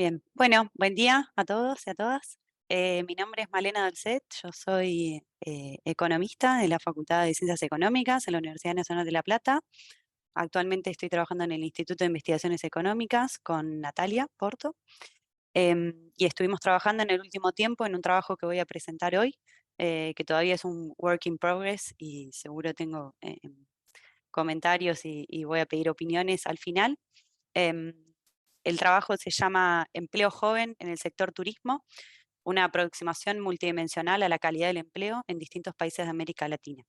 Bien, bueno, buen día a todos y a todas. Mi nombre es Malena Dalcet, yo soy economista de la Facultad de Ciencias Económicas en la Universidad Nacional de La Plata. Actualmente estoy trabajando en el Instituto de Investigaciones Económicas con Natalia Porto. Y estuvimos trabajando en el último tiempo en un trabajo que voy a presentar hoy, que todavía es un work in progress y seguro tengo comentarios y voy a pedir opiniones al final. Em, el trabajo se llama Empleo Joven en el sector turismo, una aproximación multidimensional a la calidad del empleo en distintos países de América Latina.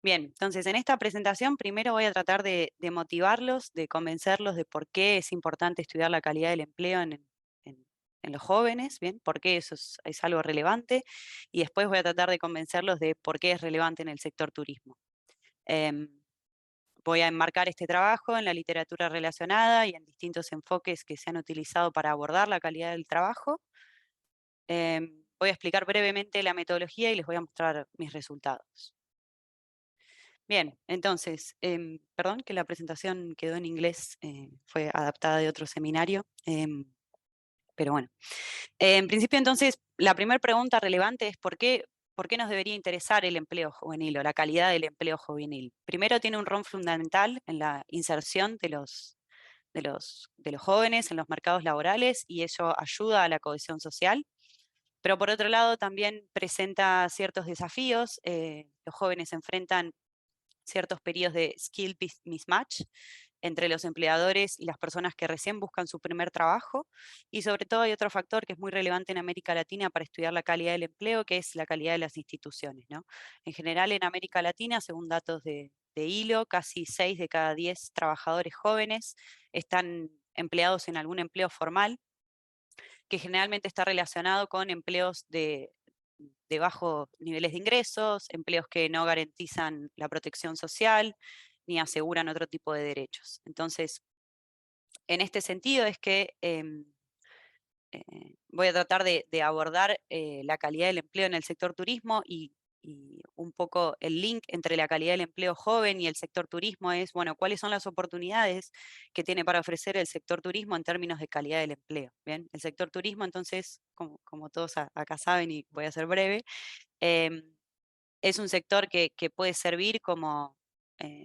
Bien, entonces en esta presentación primero voy a tratar de motivarlos, de convencerlos de por qué es importante estudiar la calidad del empleo en- en los jóvenes, bien, por qué eso es algo relevante, y después voy a tratar de convencerlos de por qué es relevante en el sector turismo. Em, Voy a enmarcar este trabajo en la literatura relacionada y en distintos enfoques que se han utilizado para abordar la calidad del trabajo. Voy a explicar brevemente la metodología y les voy a mostrar mis resultados. Bien, entonces, perdón que la presentación quedó en inglés, fue adaptada de otro seminario, pero bueno. En principio, entonces, la primera pregunta relevante es ¿por qué nos debería interesar el empleo juvenil o la calidad del empleo juvenil? Primero, tiene un rol fundamental en la inserción de los jóvenes en los mercados laborales y ello ayuda a la cohesión social. Pero por otro lado, también presenta ciertos desafíos. Los jóvenes enfrentan ciertos periodos de mismatch entre los empleadores y las personas que recién buscan su primer trabajo. Y sobre todo hay otro factor que es muy relevante en América Latina para estudiar la calidad del empleo, que es la calidad de las instituciones, ¿no? En general en América Latina, según datos de ILO, casi 6 de cada 10 trabajadores jóvenes están empleados en algún empleo formal, que generalmente está relacionado con empleos de bajos niveles de ingresos, empleos que no garantizan la protección social ni aseguran otro tipo de derechos. Entonces, en este sentido es que voy a tratar de abordar la calidad del empleo en el sector turismo y un poco el link entre la calidad del empleo joven y el sector turismo es, bueno, cuáles son las oportunidades que tiene para ofrecer el sector turismo en términos de calidad del empleo. Bien, el sector turismo, entonces, como todos acá saben, y voy a ser breve, em, es un sector que puede servir eh,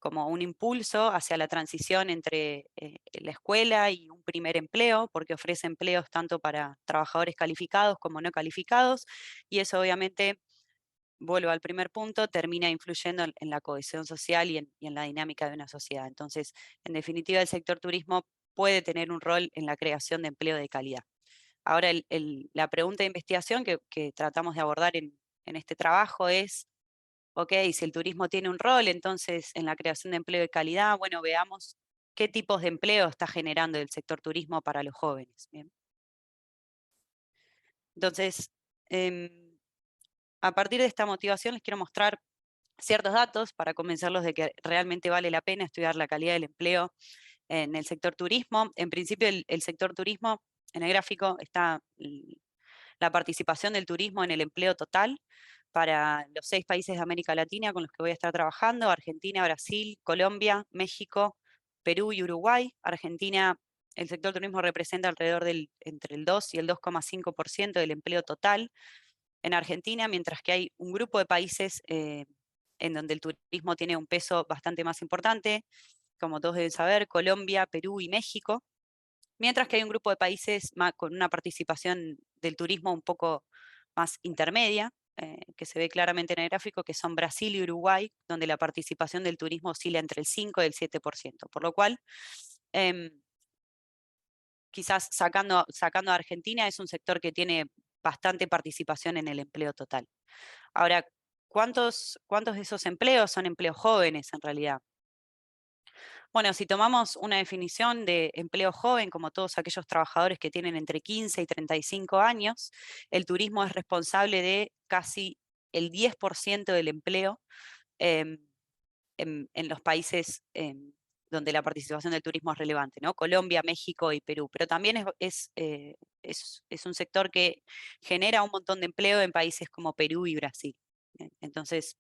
como un impulso hacia la transición entre la escuela y un primer empleo, porque ofrece empleos tanto para trabajadores calificados como no calificados, y eso obviamente, vuelvo al primer punto, termina influyendo en la cohesión social y en la dinámica de una sociedad. Entonces, en definitiva, el sector turismo puede tener un rol en la creación de empleo de calidad. Ahora, la pregunta de investigación que tratamos de abordar en este trabajo es, ok, si el turismo tiene un rol entonces en la creación de empleo de calidad, bueno, veamos qué tipos de empleo está generando el sector turismo para los jóvenes. Bien. Entonces, em, a partir de esta motivación les quiero mostrar ciertos datos para convencerlos de que realmente vale la pena estudiar la calidad del empleo en el sector turismo. En principio, el sector turismo, en el gráfico está la participación del turismo en el empleo total para los 6 países de América Latina con los que voy a estar trabajando: Argentina, Brasil, Colombia, México, Perú y Uruguay. Argentina, el sector turismo representa alrededor entre el 2 y el 2,5% del empleo total en Argentina, mientras que hay un grupo de países en donde el turismo tiene un peso bastante más importante, como todos deben saber: Colombia, Perú y México. Mientras que hay un grupo de países con una participación del turismo un poco más intermedia, que se ve claramente en el gráfico, que son Brasil y Uruguay, donde la participación del turismo oscila entre el 5 y el 7%. Por lo cual, em, quizás sacando a Argentina, es un sector que tiene bastante participación en el empleo total. Ahora, ¿cuántos de esos empleos son empleos jóvenes en realidad? Bueno, si tomamos una definición de empleo joven, como todos aquellos trabajadores que tienen entre 15 y 35 años, el turismo es responsable de casi el 10% del empleo em, en los países donde la participación del turismo es relevante, ¿no? Colombia, México y Perú. Pero también es un sector que genera un montón de empleo en países como Perú y Brasil. Entonces,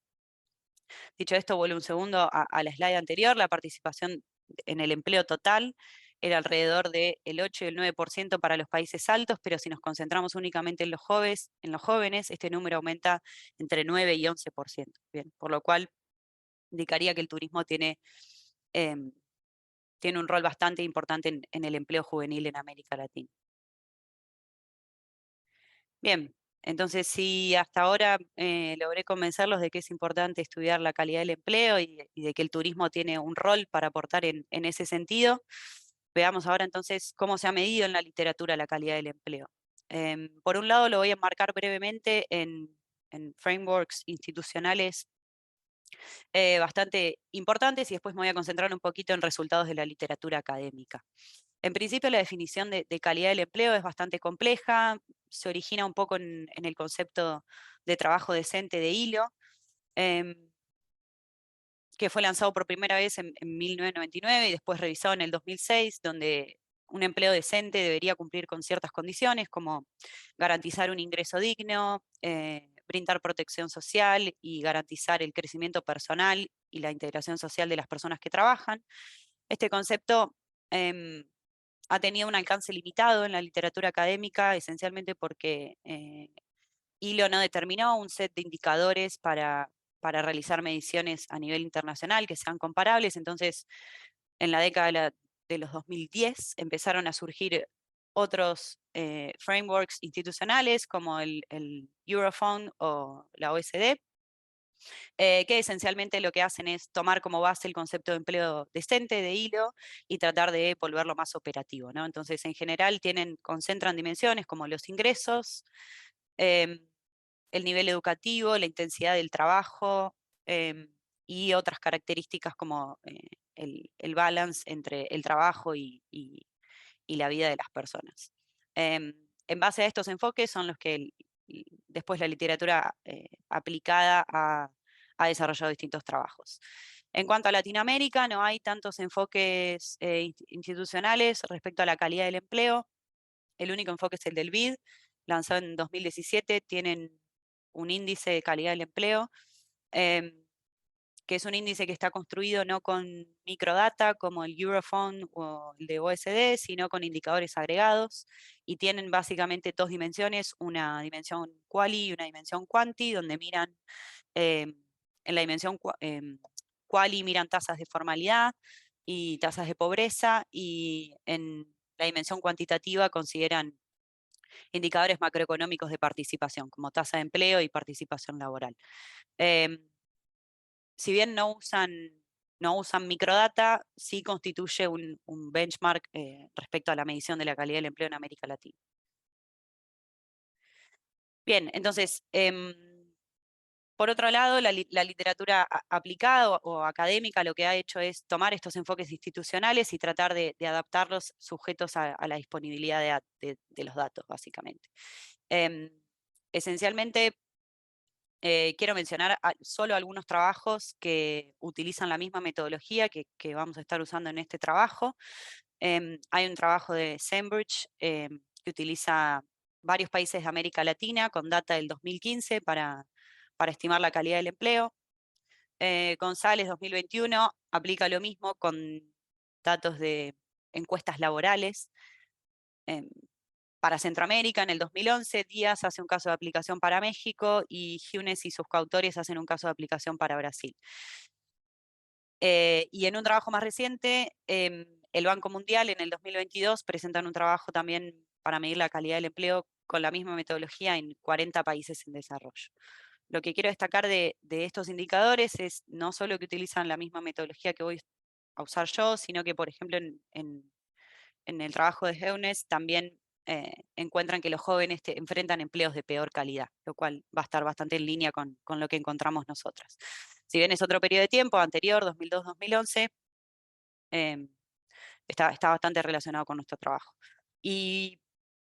dicho esto, vuelvo un segundo a la slide anterior: la participación en el empleo total era alrededor del 8 y el 9% para los países altos, pero si nos concentramos únicamente en los jóvenes, este número aumenta entre 9 y 11%. Bien, por lo cual indicaría que el turismo em, tiene un rol bastante importante en el empleo juvenil en América Latina. Bien, entonces si hasta ahora logré convencerlos de que es importante estudiar la calidad del empleo y de que el turismo tiene un rol para aportar en ese sentido, veamos ahora entonces cómo se ha medido en la literatura la calidad del empleo. Por un lado lo voy a enmarcar brevemente en frameworks institucionales bastante importantes y después me voy a concentrar un poquito en resultados de la literatura académica. En principio, la definición de calidad del empleo es bastante compleja, se origina un poco en el concepto de trabajo decente de Hilo, em, que fue lanzado por primera vez en 1999 y después revisado en el 2006, donde un empleo decente debería cumplir con ciertas condiciones, como garantizar un ingreso digno, brindar protección social y garantizar el crecimiento personal y la integración social de las personas que trabajan. Este concepto em, ha tenido un alcance limitado en la literatura académica, esencialmente porque Hilo no determinó un set de indicadores para realizar mediciones a nivel internacional que sean comparables. Entonces, en la década de los 2010 empezaron a surgir otros frameworks institucionales como el Eurofound o la OECD, que esencialmente lo que hacen es tomar como base el concepto de empleo decente de Hilo y tratar de volverlo más operativo, ¿no? Entonces, en general, concentran dimensiones como los ingresos, em, el nivel educativo, la intensidad del trabajo y otras características como el balance entre el trabajo y la vida de las personas. En base a estos enfoques son los que después la literatura aplicada ha desarrollado distintos trabajos. En cuanto a Latinoamérica, no hay tantos enfoques institucionales respecto a la calidad del empleo. El único enfoque es el del BID, lanzado en 2017. Tienen un índice de calidad del empleo, em, que es un índice que está construido no con microdata como el Eurofound o el de OSD, sino con indicadores agregados, y tienen básicamente dos dimensiones, una dimensión quali y una dimensión quanti, donde miran en la dimensión quali miran tasas de formalidad y tasas de pobreza, y en la dimensión cuantitativa consideran indicadores macroeconómicos de participación, como tasa de empleo y participación laboral. Em, si bien no usan microdata, sí constituye un benchmark respecto a la medición de la calidad del empleo en América Latina. Bien, entonces, por otro lado, la literatura aplicada o académica lo que ha hecho es tomar estos enfoques institucionales y tratar de adaptarlos sujetos a la disponibilidad de los datos, básicamente. Em, Esencialmente, quiero mencionar solo algunos trabajos que utilizan la misma metodología que vamos a estar usando en este trabajo. Hay un trabajo de Sembridge que utiliza varios países de América Latina con data del 2015 para estimar la calidad del empleo. González 2021 aplica lo mismo con datos de encuestas laborales. Para Centroamérica en el 2011, Díaz hace un caso de aplicación para México y Hunes y sus coautores hacen un caso de aplicación para Brasil. Y en un trabajo más reciente, el Banco Mundial en el 2022 presentan un trabajo también para medir la calidad del empleo con la misma metodología en 40 países en desarrollo. Lo que quiero destacar de estos indicadores es no solo que utilizan la misma metodología que voy a usar yo, sino que, por ejemplo, en el trabajo de Heunes también encuentran que los jóvenes enfrentan empleos de peor calidad, lo cual va a estar bastante en línea con lo que encontramos nosotras. Si bien es otro periodo de tiempo, anterior, 2002-2011, está bastante relacionado con nuestro trabajo. Y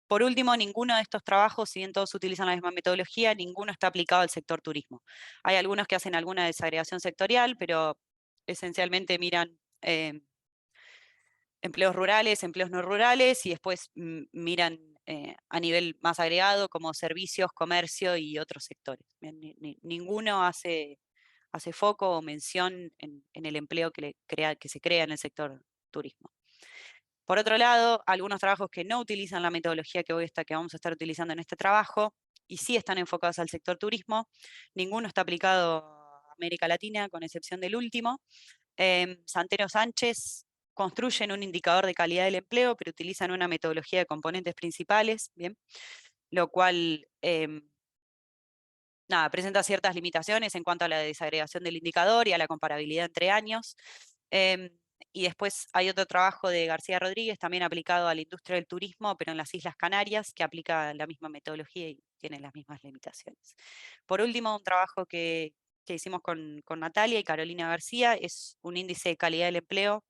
por último, ninguno de estos trabajos, si bien todos utilizan la misma metodología, ninguno está aplicado al sector turismo. Hay algunos que hacen alguna desagregación sectorial, pero esencialmente miran empleos rurales, empleos no rurales, y después miran a nivel más agregado como servicios, comercio y otros sectores. Ninguno hace foco o mención en el empleo que se crea en el sector turismo. Por otro lado, algunos trabajos que no utilizan la metodología que vamos a estar utilizando en este trabajo y sí están enfocados al sector turismo, ninguno está aplicado a América Latina, con excepción del último. Santero Sánchez construyen un indicador de calidad del empleo, pero utilizan una metodología de componentes principales, ¿bien? Lo cual presenta ciertas limitaciones en cuanto a la desagregación del indicador y a la comparabilidad entre años. Y después hay otro trabajo de García Rodríguez, también aplicado a la industria del turismo, pero en las Islas Canarias, que aplica la misma metodología y tiene las mismas limitaciones. Por último, un trabajo que hicimos con Natalia y Carolina García es un índice de calidad del empleo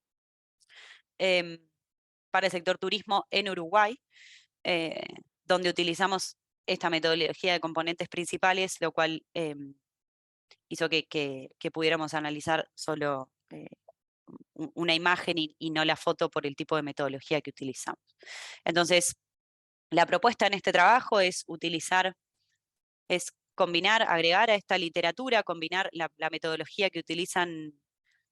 para el sector turismo en Uruguay, donde utilizamos esta metodología de componentes principales, lo cual hizo que pudiéramos analizar solo una imagen y no la foto por el tipo de metodología que utilizamos. Entonces, la propuesta en este trabajo es combinar, agregar a esta literatura, combinar la metodología que utilizan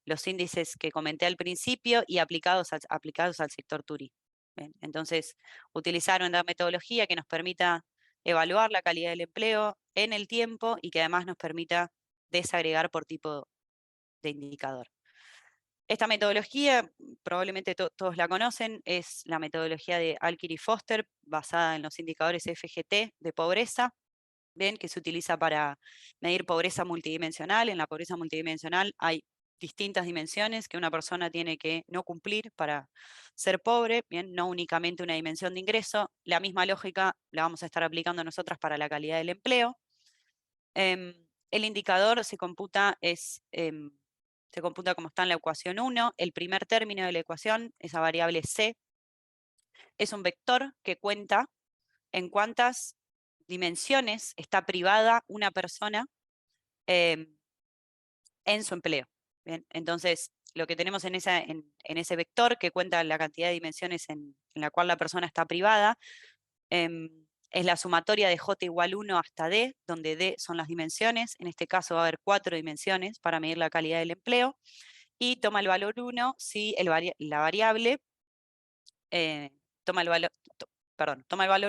los índices que comenté al principio y aplicados al sector turismo. ¿Bien? Entonces, utilizar una metodología que nos permita evaluar la calidad del empleo en el tiempo y que además nos permita desagregar por tipo de indicador. Esta metodología, probablemente todos la conocen, es la metodología de Alkire y Foster, basada en los indicadores FGT de pobreza, ¿bien? Que se utiliza para medir pobreza multidimensional. En la pobreza multidimensional hay distintas dimensiones que una persona tiene que no cumplir para ser pobre, ¿bien? No únicamente una dimensión de ingreso. La misma lógica la vamos a estar aplicando nosotras para la calidad del empleo. El indicador se computa como está en la ecuación 1. El primer término de la ecuación, esa variable C, es un vector que cuenta en cuántas dimensiones está privada una persona en su empleo. ¿Bien? Entonces, lo que tenemos en ese vector que cuenta la cantidad de dimensiones en la cual la persona está privada, es la sumatoria de J igual 1 hasta D, donde D son las dimensiones. En este caso va a haber 4 dimensiones para medir la calidad del empleo. Y toma el valor 1 si la variable toma el valor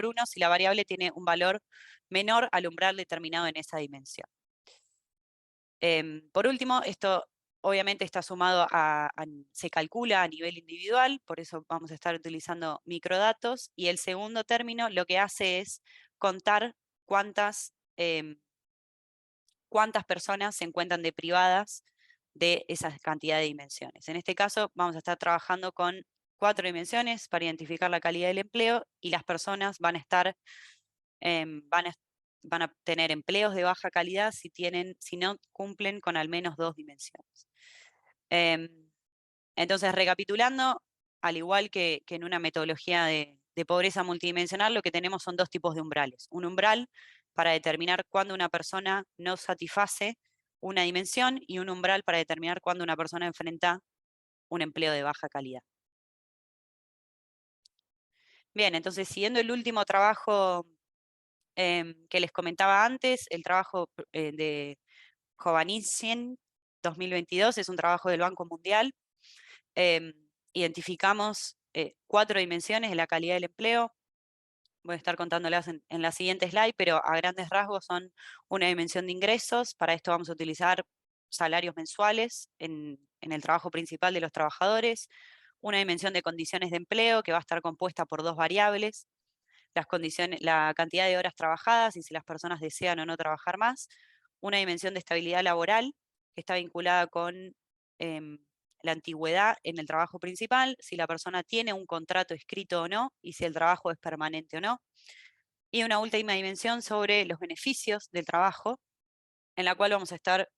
1 si la variable tiene un valor menor al umbral determinado en esa dimensión. Por último, esto obviamente está sumado se calcula a nivel individual, por eso vamos a estar utilizando microdatos, y el segundo término lo que hace es contar cuántas personas se encuentran deprivadas de esa cantidad de dimensiones. En este caso vamos a estar trabajando con 4 dimensiones para identificar la calidad del empleo, y las personas van a tener empleos de baja calidad si no cumplen con al menos 2 dimensiones. Entonces, recapitulando, al igual que en una metodología de pobreza multidimensional, lo que tenemos son 2 tipos de umbrales. Un umbral para determinar cuándo una persona no satisface una dimensión, y un umbral para determinar cuándo una persona enfrenta un empleo de baja calidad. Bien, entonces, siguiendo el último trabajo que les comentaba antes, el trabajo de Jovanicin 2022, es un trabajo del Banco Mundial. Identificamos 4 dimensiones de la calidad del empleo. Voy a estar contándolas en la siguiente slide, pero a grandes rasgos son una dimensión de ingresos. Para esto vamos a utilizar salarios mensuales en el trabajo principal de los trabajadores. Una dimensión de condiciones de empleo que va a estar compuesta por 2 variables: la cantidad de horas trabajadas y si las personas desean o no trabajar más. Una dimensión de estabilidad laboral que está vinculada con la antigüedad en el trabajo principal, si la persona tiene un contrato escrito o no, y si el trabajo es permanente o no. Y una última dimensión sobre los beneficios del trabajo, en la cual vamos a estar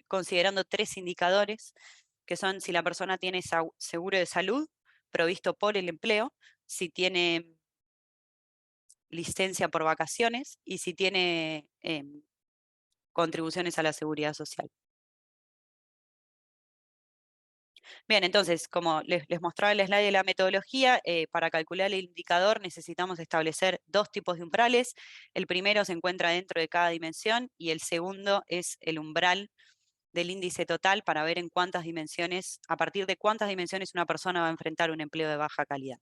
considerando 3 indicadores, que son si la persona tiene seguro de salud provisto por el empleo, si tiene licencia por vacaciones y si tiene contribuciones a la seguridad social. Bien, entonces, como les mostraba el slide de la metodología, para calcular el indicador necesitamos establecer 2 tipos de umbrales. El primero se encuentra dentro de cada dimensión y el segundo es el umbral del índice total para ver en cuántas dimensiones, a partir de cuántas dimensiones una persona va a enfrentar un empleo de baja calidad.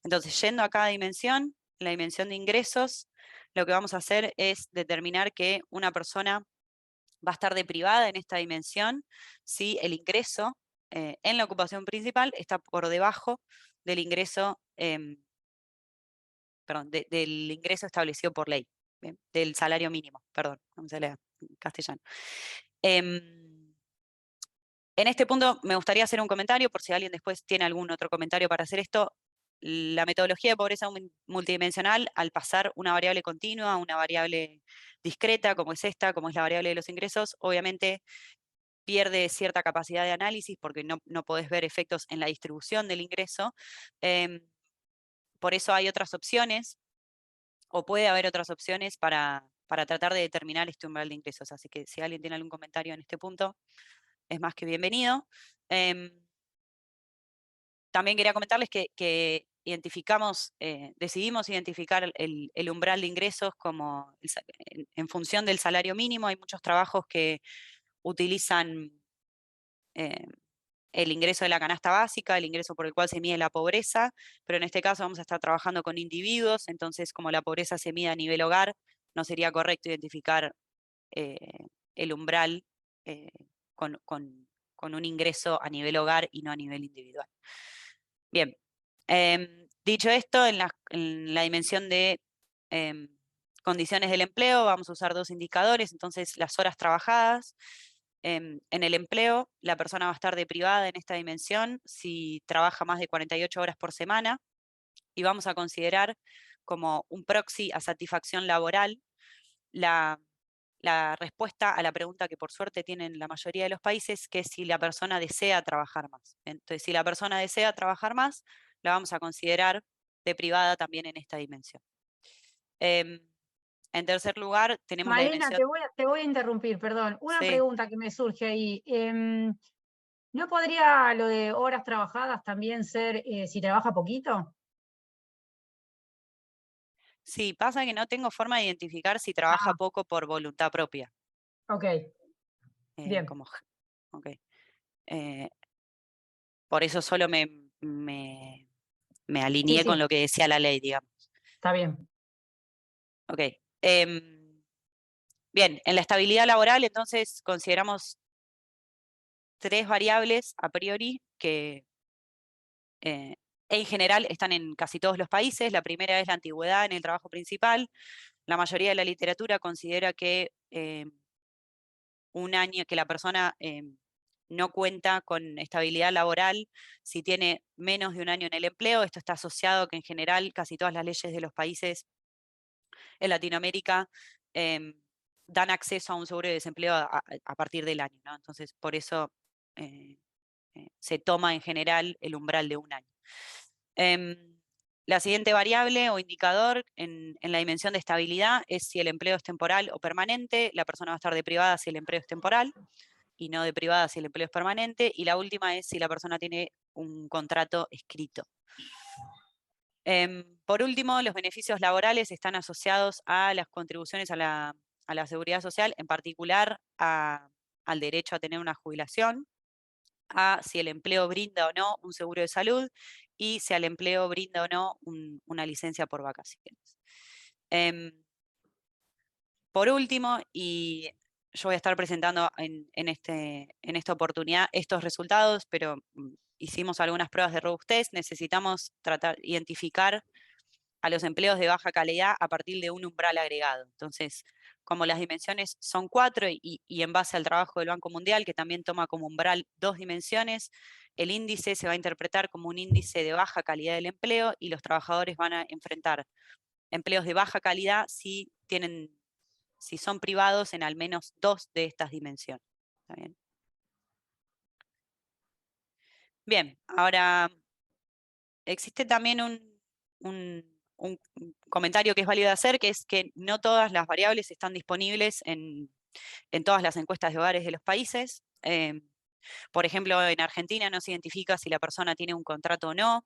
Entonces, yendo a cada dimensión, la dimensión de ingresos, lo que vamos a hacer es determinar que una persona va a estar deprivada en esta dimensión si el ingreso en la ocupación principal está por debajo del ingreso, del ingreso establecido por ley, ¿bien? Del salario mínimo, perdón, vamos a leer en castellano. En este punto me gustaría hacer un comentario, por si alguien después tiene algún otro comentario para hacer esto. La metodología de pobreza multidimensional, al pasar una variable continua a una variable discreta, como es esta, como es la variable de los ingresos, obviamente pierde cierta capacidad de análisis porque no podés ver efectos en la distribución del ingreso. Por eso hay otras opciones, o puede haber otras opciones para tratar de determinar este umbral de ingresos. Así que si alguien tiene algún comentario en este punto, es más que bienvenido. También quería comentarles que identificamos, decidimos identificar el umbral de ingresos como en función del salario mínimo. Hay muchos trabajos que utilizan el ingreso de la canasta básica, el ingreso por el cual se mide la pobreza, pero en este caso vamos a estar trabajando con individuos, entonces como la pobreza se mide a nivel hogar, no sería correcto identificar el umbral eh, con un ingreso a nivel hogar y no a nivel individual. Bien, dicho esto, en la dimensión de condiciones del empleo vamos a usar dos indicadores, entonces las horas trabajadas. En el empleo, la persona va a estar deprivada en esta dimensión si trabaja más de 48 horas por semana, y vamos a considerar como un proxy a satisfacción laboral la respuesta a la pregunta que por suerte tienen la mayoría de los países, que es si la persona desea trabajar más. Entonces, si la persona desea trabajar más, la vamos a considerar deprivada también en esta dimensión. En tercer lugar, tenemos la Malena, dimensión... te voy a interrumpir, perdón. Una Sí, pregunta que me surge ahí. ¿No podría lo de horas trabajadas también ser si trabaja poquito? sí, pasa que no tengo forma de identificar si trabaja Ah, poco por voluntad propia. ok, bien. Como, okay. Eh, por eso solo me Sí, alineé con sí, lo que decía la ley, digamos. está bien. Ok. Bien, en la estabilidad laboral, entonces, consideramos tres variables a priori que en general están en casi todos los países. La primera es la antigüedad en el trabajo principal. La mayoría de la literatura considera que un año, que la persona no cuenta con estabilidad laboral si tiene menos de un año en el empleo. Esto está asociado que en general casi todas las leyes de los países en Latinoamérica dan acceso a un seguro de desempleo a partir del año, ¿no? Entonces, por eso eh, se toma en general el umbral de un año. La siguiente variable o indicador en la dimensión de estabilidad es si el empleo es temporal o permanente. La persona va a estar deprivada si el empleo es temporal y no deprivada si el empleo es permanente. Y la última es si la persona tiene un contrato escrito. Por último, los beneficios laborales están asociados a las contribuciones a la seguridad social, en particular al derecho a tener una jubilación, a si el empleo brinda o no un seguro de salud y si al empleo brinda o no una licencia por vacaciones. Por último, y yo voy a estar presentando en esta oportunidad estos resultados, pero hicimos algunas pruebas de robustez, necesitamos identificar a los empleos de baja calidad a partir de un umbral agregado. Entonces, como las dimensiones son 4 y en base al trabajo del Banco Mundial, que también toma como umbral 2 dimensiones, el índice se va a interpretar como un índice de baja calidad del empleo y los trabajadores van a enfrentar empleos de baja calidad si son privados en al menos 2 de estas dimensiones. ¿Está bien? Bien, ahora existe también un comentario que es válido hacer, que es que no todas las variables están disponibles en todas las encuestas de hogares de los países. Por ejemplo, en Argentina no se identifica si la persona tiene un contrato o no.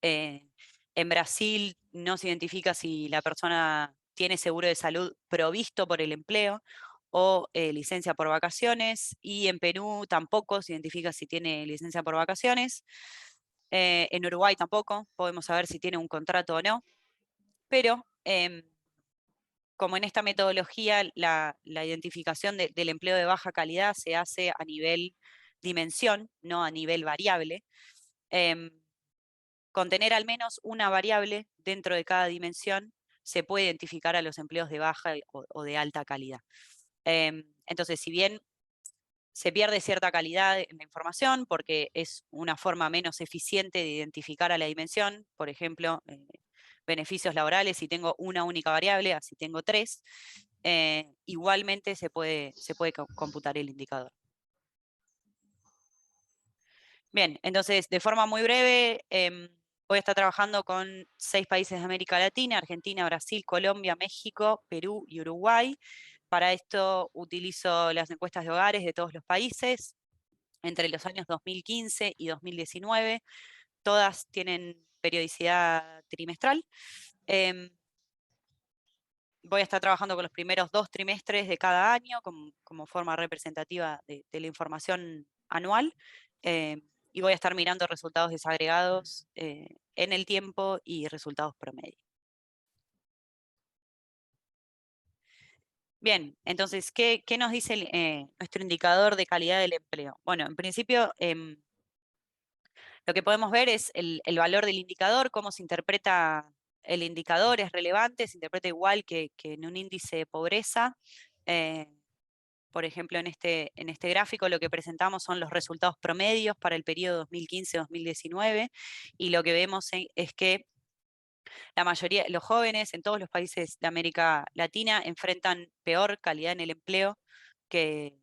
En Brasil no se identifica si la persona tiene seguro de salud provisto por el empleo. o licencia por vacaciones, y en Perú tampoco se identifica si tiene licencia por vacaciones. En Uruguay tampoco, podemos saber si tiene un contrato o no, pero como en esta metodología la identificación del empleo de baja calidad se hace a nivel dimensión, no a nivel variable, con tener al menos una variable dentro de cada dimensión se puede identificar a los empleos de baja o de alta calidad. Entonces, si bien se pierde cierta calidad en la información porque es una forma menos eficiente de identificar a la dimensión, por ejemplo, beneficios laborales, si tengo una única variable, así tengo tres, igualmente se puede computar el indicador. Bien, entonces, de forma muy breve, voy a estar trabajando con 6 países de América Latina: Argentina, Brasil, Colombia, México, Perú y Uruguay. Para esto utilizo las encuestas de hogares de todos los países entre los años 2015 y 2019. Todas tienen periodicidad trimestral. Voy a estar trabajando con los primeros 2 trimestres de cada año como forma representativa de la información anual. Y voy a estar mirando resultados desagregados en el tiempo y resultados promedio. Bien, entonces, ¿qué nos dice nuestro indicador de calidad del empleo? Bueno, en principio, lo que podemos ver es el valor del indicador, cómo se interpreta el indicador, es relevante, se interpreta igual que en un índice de pobreza. Por ejemplo, en este gráfico lo que presentamos son los resultados promedios para el periodo 2015-2019, y lo que vemos es que la mayoría, los jóvenes en todos los países de América Latina enfrentan peor calidad en el empleo que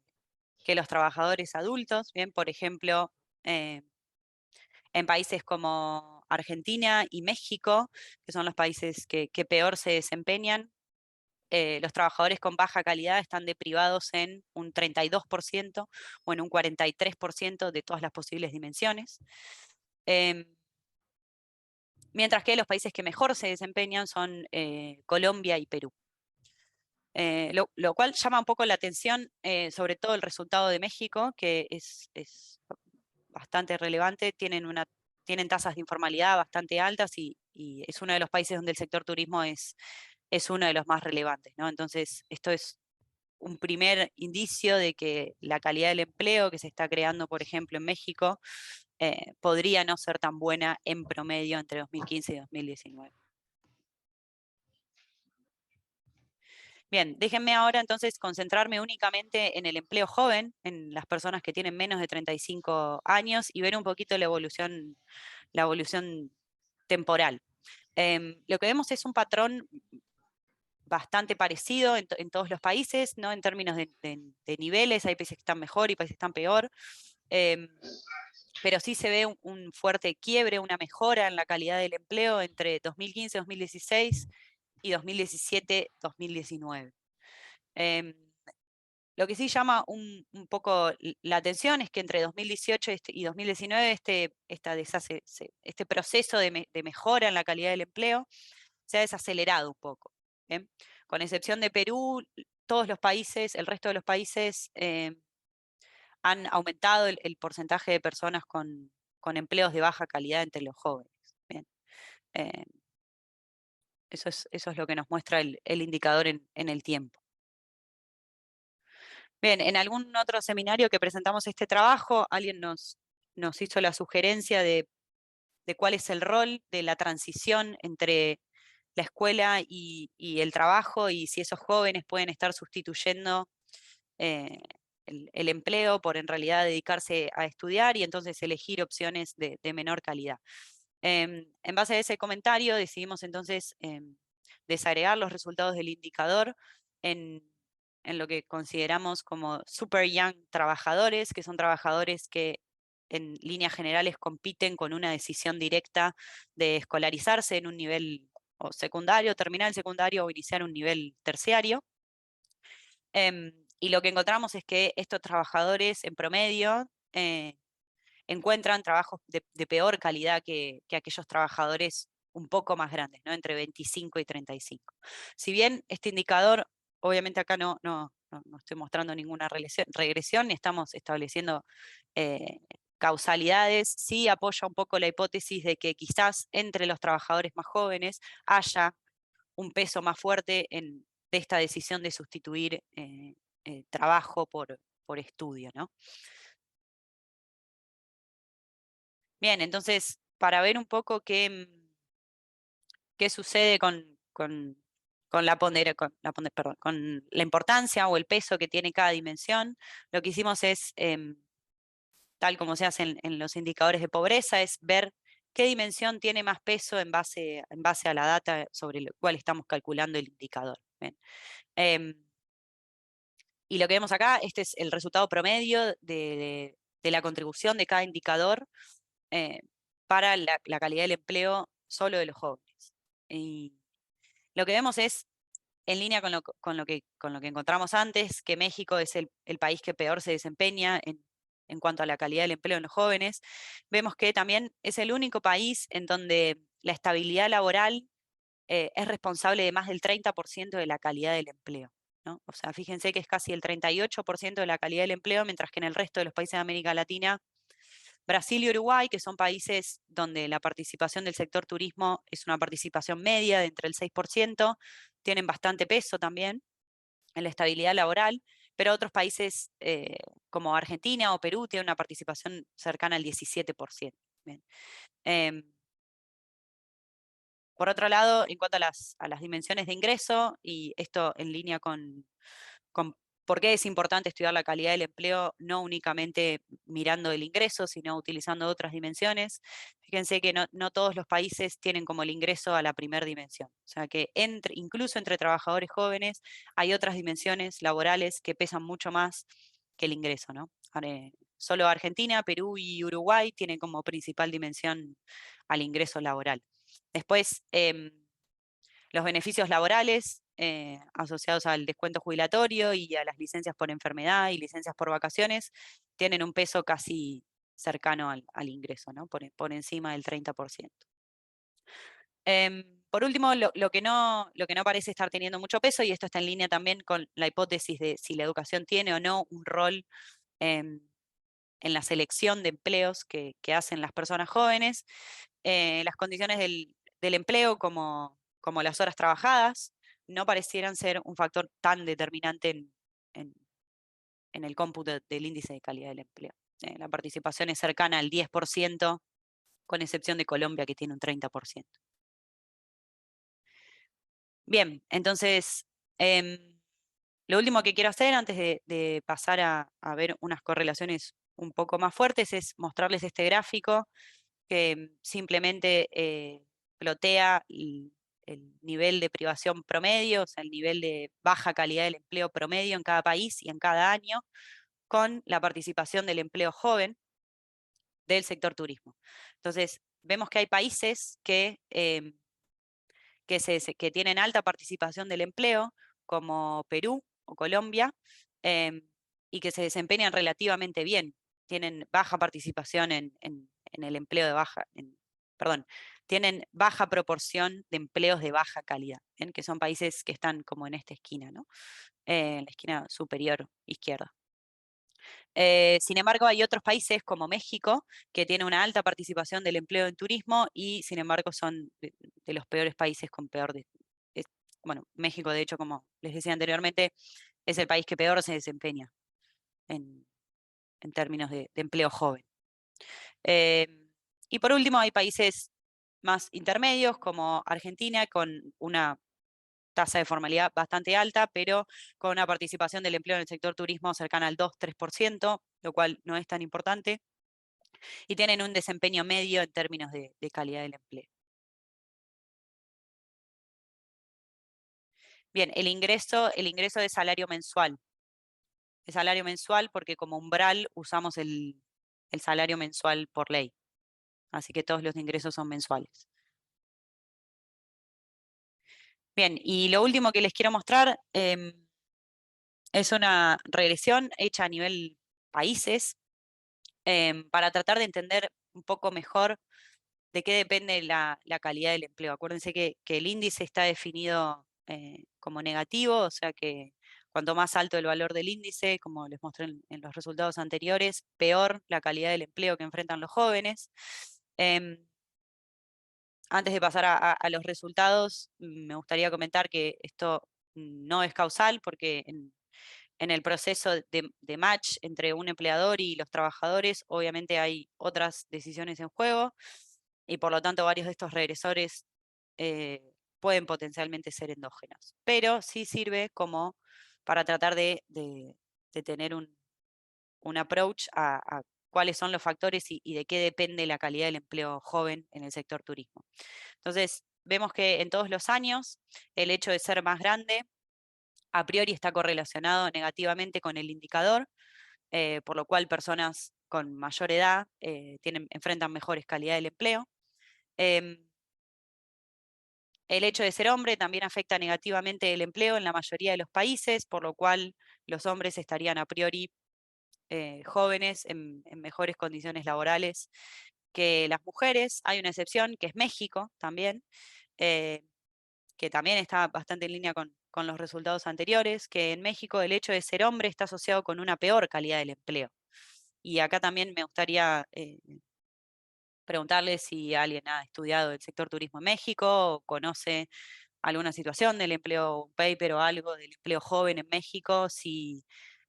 los trabajadores adultos. Bien, por ejemplo, en países como Argentina y México, que son los países que peor se desempeñan, los trabajadores con baja calidad están deprivados en un 32% o en un 43% de todas las posibles dimensiones. Mientras que los países que mejor se desempeñan son Colombia y Perú. Lo cual llama un poco la atención, sobre todo el resultado de México, que es bastante relevante. Tienen tasas de informalidad bastante altas y es uno de los países donde el sector turismo es uno de los más relevantes, ¿no? Entonces, esto es un primer indicio de que la calidad del empleo que se está creando, por ejemplo, en México, podría no ser tan buena en promedio entre 2015 y 2019. Bien, déjenme ahora entonces concentrarme únicamente en el empleo joven, en las personas que tienen menos de 35 años, y ver un poquito la evolución temporal. Lo que vemos es un patrón bastante parecido en todos los países, ¿no? En términos de niveles, hay países que están mejor y países que están peor, pero sí se ve un fuerte quiebre, una mejora en la calidad del empleo entre 2015-2016 y 2017-2019. Lo que sí llama un poco la atención es que entre 2018 y 2019 este proceso de mejora en la calidad del empleo se ha desacelerado un poco. ¿Bien? Con excepción de Perú, todos los países, el resto de los países han aumentado el porcentaje de personas con empleos de baja calidad entre los jóvenes. ¿Bien? Eh, eso es lo que nos muestra el indicador en el tiempo. Bien, en algún otro seminario que presentamos este trabajo, alguien nos hizo la sugerencia de cuál es el rol de la transición entre la escuela y el trabajo, y si esos jóvenes pueden estar sustituyendo el empleo por en realidad dedicarse a estudiar y entonces elegir opciones de menor calidad. En base a ese comentario decidimos entonces desagregar los resultados del indicador en lo que consideramos como super young trabajadores, que son trabajadores que en líneas generales compiten con una decisión directa de escolarizarse en un nivel o secundario, terminar el secundario o iniciar un nivel terciario. Y lo que encontramos es que estos trabajadores en promedio encuentran trabajos de peor calidad que aquellos trabajadores un poco más grandes, ¿no? Entre 25 y 35. Si bien este indicador, obviamente acá no no estoy mostrando ninguna regresión, ni estamos estableciendo causalidades. Sí apoya un poco la hipótesis de que quizás entre los trabajadores más jóvenes haya un peso más fuerte de esta decisión de sustituir trabajo por estudio, ¿no? Bien, entonces, para ver un poco qué sucede con con la importancia o el peso que tiene cada dimensión, lo que hicimos es, tal como se hace en los indicadores de pobreza, es ver qué dimensión tiene más peso en base a la data sobre la cual estamos calculando el indicador. Bien. Y lo que vemos acá, este es el resultado promedio de la contribución de cada indicador eh, para la calidad del empleo solo de los jóvenes. Y lo que vemos es, en línea con lo que encontramos antes, que México es el país que peor se desempeña en cuanto a la calidad del empleo en los jóvenes. Vemos que también es el único país en donde la estabilidad laboral es responsable de más del 30% de la calidad del empleo, ¿no? O sea, fíjense que es casi el 38% de la calidad del empleo, mientras que en el resto de los países de América Latina, Brasil y Uruguay, que son países donde la participación del sector turismo es una participación media de entre el 6%, tienen bastante peso también en la estabilidad laboral, pero otros países como Argentina o Perú tienen una participación cercana al 17%. Bien. Por otro lado, en cuanto a las dimensiones de ingreso, y esto en línea con por qué es importante estudiar la calidad del empleo, no únicamente mirando el ingreso, sino utilizando otras dimensiones. Fíjense que no todos los países tienen como el ingreso a la primera dimensión. O sea que incluso entre trabajadores jóvenes hay otras dimensiones laborales que pesan mucho más que el ingreso, ¿no? Solo Argentina, Perú y Uruguay tienen como principal dimensión al ingreso laboral. Después, los beneficios laborales asociados al descuento jubilatorio y a las licencias por enfermedad y licencias por vacaciones tienen un peso casi cercano al ingreso, ¿no? Por encima del 30%. Por último, lo que no parece estar teniendo mucho peso, y esto está en línea también con la hipótesis de si la educación tiene o no un rol em, en la selección de empleos que hacen las personas jóvenes, las condiciones del empleo como las horas trabajadas no parecieran ser un factor tan determinante en- en el cómputo del índice de calidad del empleo. La participación es cercana al 10%, con excepción de Colombia, que tiene un 30%. Bien, entonces, lo último que quiero hacer antes de pasar a ver unas correlaciones un poco más fuertes es mostrarles este gráfico que simplemente plotea el nivel de privación promedio, o sea, el nivel de baja calidad del empleo promedio en cada país y en cada año, con la participación del empleo joven del sector turismo. Entonces, vemos que hay países que tienen alta participación del empleo, como Perú o Colombia, y que se desempeñan relativamente bien. Tienen baja participación en el empleo de perdón, tienen baja proporción de empleos de baja calidad, que son países que están como en esta esquina, ¿no? En la esquina superior izquierda. Sin embargo, hay otros países como México que tienen una alta participación del empleo en turismo y sin embargo son de los peores países con peor... bueno, México de hecho, como les decía anteriormente, es el país que peor se desempeña en, en términos de empleo joven. Eh, y por último, hay países más intermedios como Argentina con una tasa de formalidad bastante alta, pero con una participación del empleo en el sector turismo cercana al 2-3%, lo cual no es tan importante, y tienen un desempeño medio en términos de calidad del empleo. Bien, el ingreso de salario mensual. El salario mensual porque como umbral usamos el salario mensual por ley. Así que todos los ingresos son mensuales. Bien, y lo último que les quiero mostrar es una regresión hecha a nivel países para tratar de entender un poco mejor de qué depende la calidad del empleo. Acuérdense que el índice está definido como negativo, o sea que Cuanto más alto el valor del índice, como les mostré en los resultados anteriores, peor la calidad del empleo que enfrentan los jóvenes. Antes de pasar a los resultados, me gustaría comentar que esto no es causal, porque en el proceso de match entre un empleador y los trabajadores, obviamente hay otras decisiones en juego, y por lo tanto varios de estos regresores pueden potencialmente ser endógenos. Pero sí sirve como para tratar de tener un approach a cuáles son los factores y de qué depende la calidad del empleo joven en el sector turismo. Entonces, vemos que en todos los años el hecho de ser más grande a priori está correlacionado negativamente con el indicador, por lo cual personas con mayor edad enfrentan mejores calidades del empleo. El hecho de ser hombre también afecta negativamente el empleo en la mayoría de los países, por lo cual los hombres estarían a priori jóvenes en mejores condiciones laborales que las mujeres. Hay una excepción, que es México también, que también está bastante en línea con los resultados anteriores, que en México el hecho de ser hombre está asociado con una peor calidad del empleo. Y acá también me gustaría preguntarle si alguien ha estudiado el sector turismo en México o conoce alguna situación del empleo, un paper o algo del empleo joven en México, si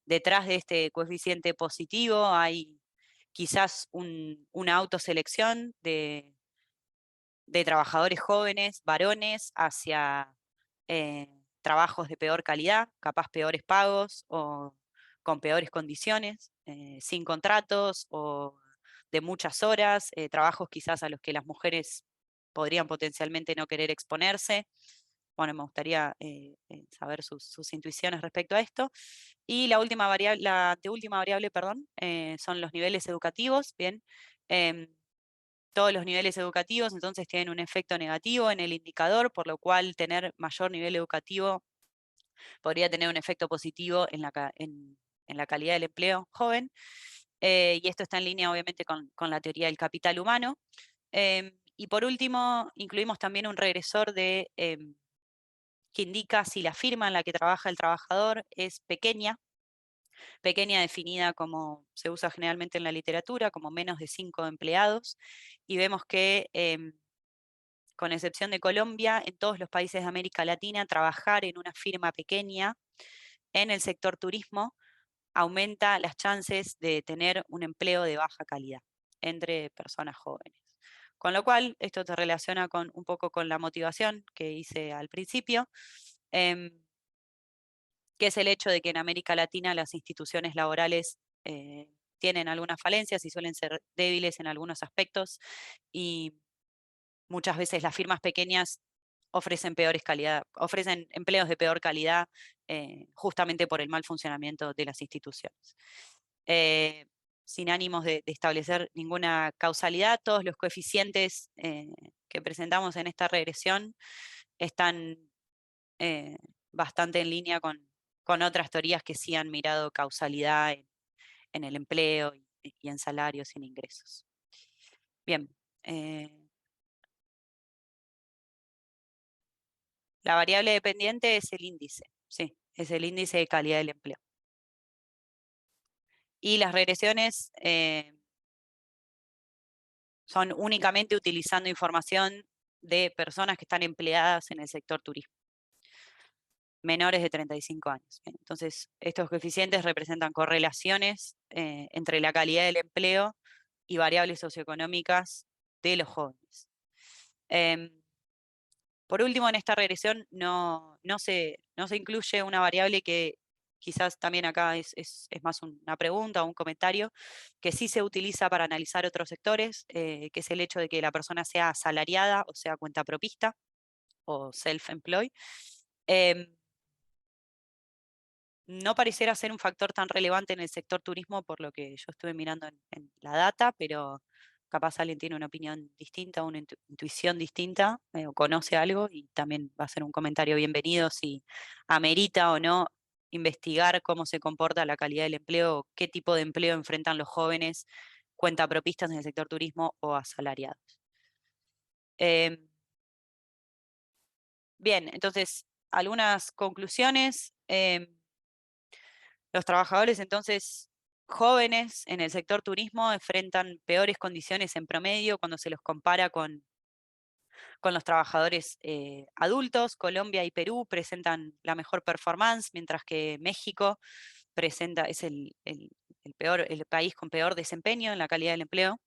detrás de este coeficiente positivo hay quizás una autoselección de trabajadores jóvenes, varones, hacia trabajos de peor calidad, capaz peores pagos o con peores condiciones, sin contratos o de muchas horas, trabajos quizás a los que las mujeres podrían potencialmente no querer exponerse. Bueno, me gustaría saber sus intuiciones respecto a esto. Y la última variable, la anteúltima variable, perdón, son los niveles educativos. Bien, em, todos los niveles educativos entonces tienen un efecto negativo en el indicador, por lo cual tener mayor nivel educativo podría tener un efecto positivo en la calidad del empleo joven. Y esto está en línea obviamente con la teoría del capital humano. Y por último, incluimos también un regresor que indica si la firma en la que trabaja el trabajador es pequeña definida como se usa generalmente en la literatura, como menos de 5 empleados, y vemos que con excepción de Colombia, en todos los países de América Latina, trabajar en una firma pequeña en el sector turismo aumenta las chances de tener un empleo de baja calidad entre personas jóvenes. Con lo cual, esto se relaciona un poco con la motivación que hice al principio, em, que es el hecho de que en América Latina las instituciones laborales tienen algunas falencias y suelen ser débiles en algunos aspectos, y muchas veces las firmas pequeñas ofrecen ofrecen empleos de peor calidad, justamente por el mal funcionamiento de las instituciones. Eh, Sin ánimos de establecer ninguna causalidad, todos los coeficientes que presentamos en esta regresión están bastante en línea con otras teorías que sí han mirado causalidad en el empleo y en salarios y en ingresos. Bien. La variable dependiente es el índice, sí, es el índice de calidad del empleo. Y las regresiones son únicamente utilizando información de personas que están empleadas en el sector turismo, menores de 35 años. Entonces, estos coeficientes representan correlaciones entre la calidad del empleo y variables socioeconómicas de los jóvenes. Por último, en esta regresión no se incluye una variable que quizás también acá es más una pregunta o un comentario, que sí se utiliza para analizar otros sectores, que es el hecho de que la persona sea asalariada, o sea, cuentapropista o self-employed. No pareciera ser un factor tan relevante en el sector turismo por lo que yo estuve mirando en la data, pero capaz alguien tiene una opinión distinta, una intuición distinta, o conoce algo, y también va a ser un comentario bienvenido si amerita o no investigar cómo se comporta la calidad del empleo, qué tipo de empleo enfrentan los jóvenes cuentapropistas en el sector turismo o asalariados. Bien, entonces, algunas conclusiones. Los trabajadores entonces jóvenes en el sector turismo enfrentan peores condiciones en promedio cuando se los compara con los trabajadores adultos. Colombia y Perú presentan la mejor performance, mientras que México es el país con peor desempeño en la calidad del empleo.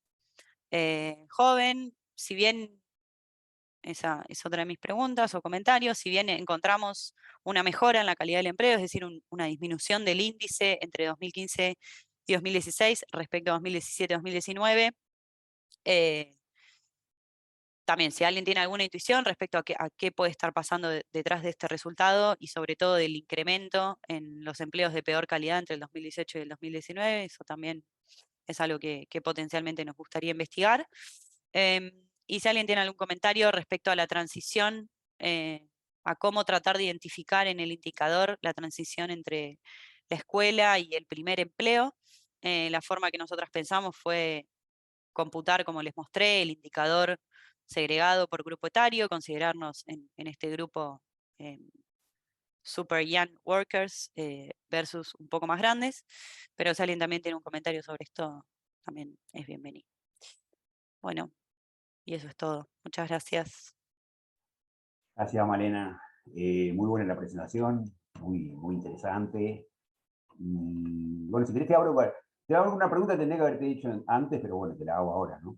Joven, si bien esa es otra de mis preguntas o comentarios, si bien encontramos una mejora en la calidad del empleo, es decir, una disminución del índice entre 2015 y 2016 respecto a 2017-2019, también, si alguien tiene alguna intuición respecto a qué puede estar pasando detrás de este resultado y sobre todo del incremento en los empleos de peor calidad entre el 2018 y el 2019, eso también es algo que potencialmente nos gustaría investigar. Y si alguien tiene algún comentario respecto a la transición, a cómo tratar de identificar en el indicador la transición entre la escuela y el primer empleo, la forma que nosotras pensamos fue computar, como les mostré, el indicador segregado por grupo etario, considerarnos en este grupo eh, super young workers versus un poco más grandes, pero si alguien también tiene un comentario sobre esto, también es bienvenido. Bueno, y eso es todo. Muchas gracias. Gracias, Malena. Muy buena la presentación, muy interesante. Y bueno, si querés te abro una pregunta que tendría que haberte dicho antes, pero bueno, te la hago ahora, ¿no?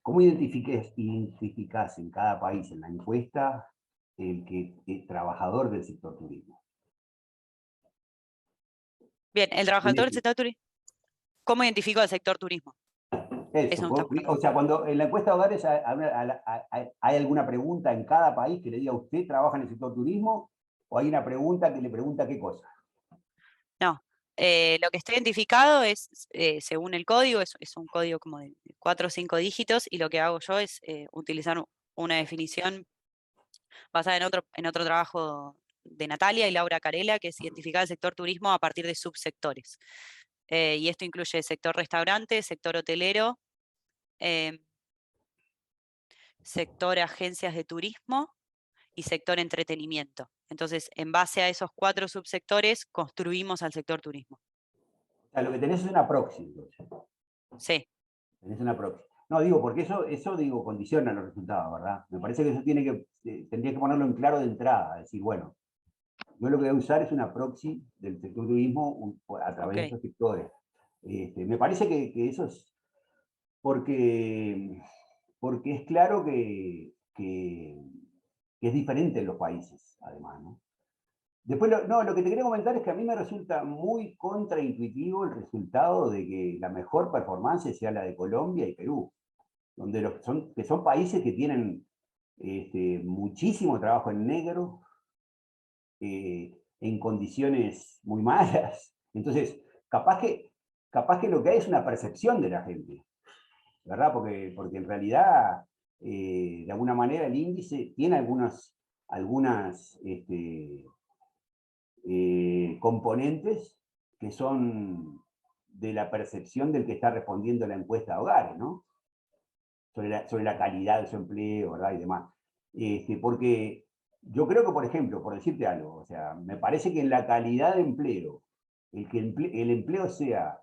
¿Cómo identificás en cada país en la encuesta el trabajador del sector turismo? Bien, el trabajador del sector turismo. ¿Cómo identifico el sector turismo? Eso, o sea, cuando en la encuesta de hogares hay alguna pregunta en cada país que le diga ¿usted trabaja en el sector turismo? ¿O hay una pregunta que le pregunta qué cosa? No, lo que está identificado es, según el código, es un código como de 4 o 5 dígitos, y lo que hago yo es utilizar una definición basada en otro trabajo de Natalia y Laura Carela, que es identificar el sector turismo a partir de subsectores. Y esto incluye sector restaurante, sector hotelero, eh, sector agencias de turismo y sector entretenimiento. Entonces, en base a esos 4 subsectores, construimos al sector turismo. O sea, lo que tenés es una proxy, entonces. Sí. Tenés una proxy. No, digo, porque eso digo, condiciona los resultados, ¿verdad? Me parece que eso tendría que ponerlo en claro de entrada, decir, bueno, yo lo que voy a usar es una proxy del sector turismo a través de Okay. estos sectores. Me parece que eso es porque es claro que es diferente en los países, además, ¿no? Después, lo que te quería comentar es que a mí me resulta muy contraintuitivo el resultado de que la mejor performance sea la de Colombia y Perú, que son países que tienen muchísimo trabajo en negro, en condiciones muy malas. Entonces, capaz que lo que hay es una percepción de la gente, ¿verdad? Porque en realidad, de alguna manera, el índice tiene algunas componentes que son de la percepción del que está respondiendo a la encuesta de hogares, ¿no? Sobre la calidad de su empleo, ¿verdad? Y demás. Porque yo creo que, por ejemplo, por decirte algo, o sea, me parece que en la calidad de empleo, el empleo sea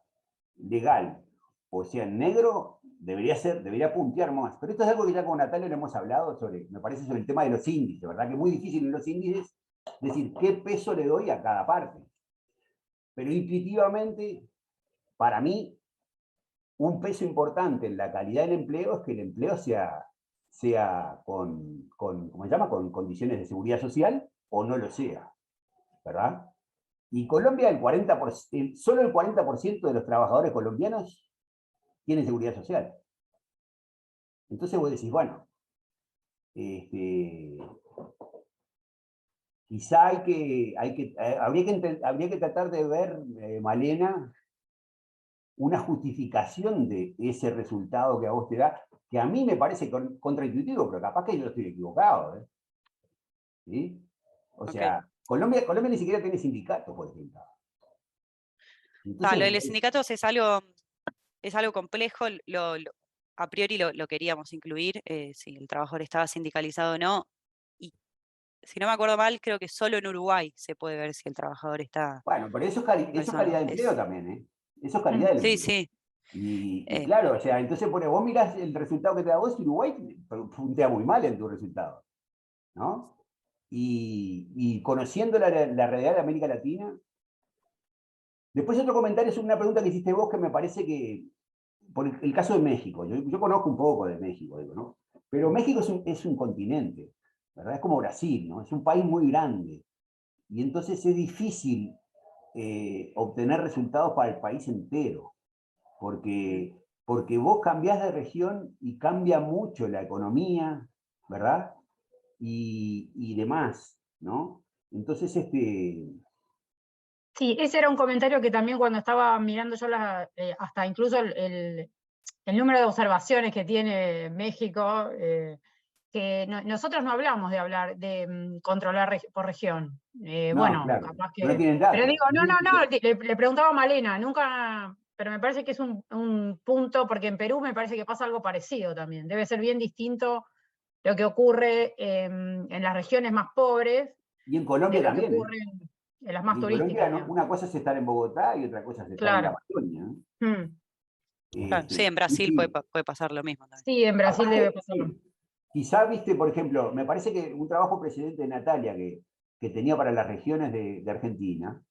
legal o sea negro, debería puntear más. Pero esto es algo que ya con Natalia lo hemos hablado me parece, sobre el tema de los índices, ¿verdad? Que es muy difícil en los índices decir qué peso le doy a cada parte. Pero intuitivamente, para mí, un peso importante en la calidad del empleo es que el empleo sea ¿cómo se llama? Con condiciones de seguridad social o no lo sea, ¿verdad? Y Colombia, solo el 40% de los trabajadores colombianos tienen seguridad social. Entonces vos decís, bueno, quizá habría que tratar de ver, Malena, una justificación de ese resultado que a vos te da, que a mí me parece contraintuitivo, pero capaz que yo estoy equivocado. ¿Sí? O Okay. sea, Colombia ni siquiera tiene sindicato, por ejemplo. Entonces, Lo de los sindicatos es algo complejo, a priori lo queríamos incluir, si el trabajador estaba sindicalizado o no, y si no me acuerdo mal, creo que solo en Uruguay se puede ver si el trabajador está Bueno, pero eso en es persona. calidad de empleo también, ¿eh? Eso es calidad del Sí, empleo. sí. Y eh, claro, o sea, entonces vos mirás el resultado que te da vos, y Uruguay puntea muy mal en tu resultado, ¿no? Y conociendo la realidad de América Latina. Después otro comentario es una pregunta que hiciste vos que me parece que, por el caso de México, yo conozco un poco de México, digo, ¿no? Pero México es un continente, ¿verdad? Es como Brasil, ¿no? Es un país muy grande. Y entonces es difícil obtener resultados para el país entero, porque vos cambiás de región y cambia mucho la economía, ¿verdad? Y demás, ¿no? Entonces, Sí, ese era un comentario que también cuando estaba mirando yo hasta incluso el número de observaciones que tiene México, que nosotros no hablamos de hablar de controlar por región. no, Bueno, claro, capaz no que. tienen Pero datos. digo, no, le preguntaba a Malena, nunca. Pero me parece que es un punto, porque en Perú me parece que pasa algo parecido también. Debe ser bien distinto lo que ocurre en las regiones más pobres Y en de Colombia lo que también, ¿eh? ocurre en las Y más en Colombia turísticas, digamos. una cosa es estar en Bogotá y otra cosa es estar en la Claro. Amazonia, ¿no? Mm. claro, sí, en Sí, Brasil sí. puede pasar lo mismo también. Sí, en Brasil debe Aparte, pasarlo. sí, quizá, viste, por ejemplo, me parece que un trabajo precedente de Natalia que tenía para las regiones de Argentina,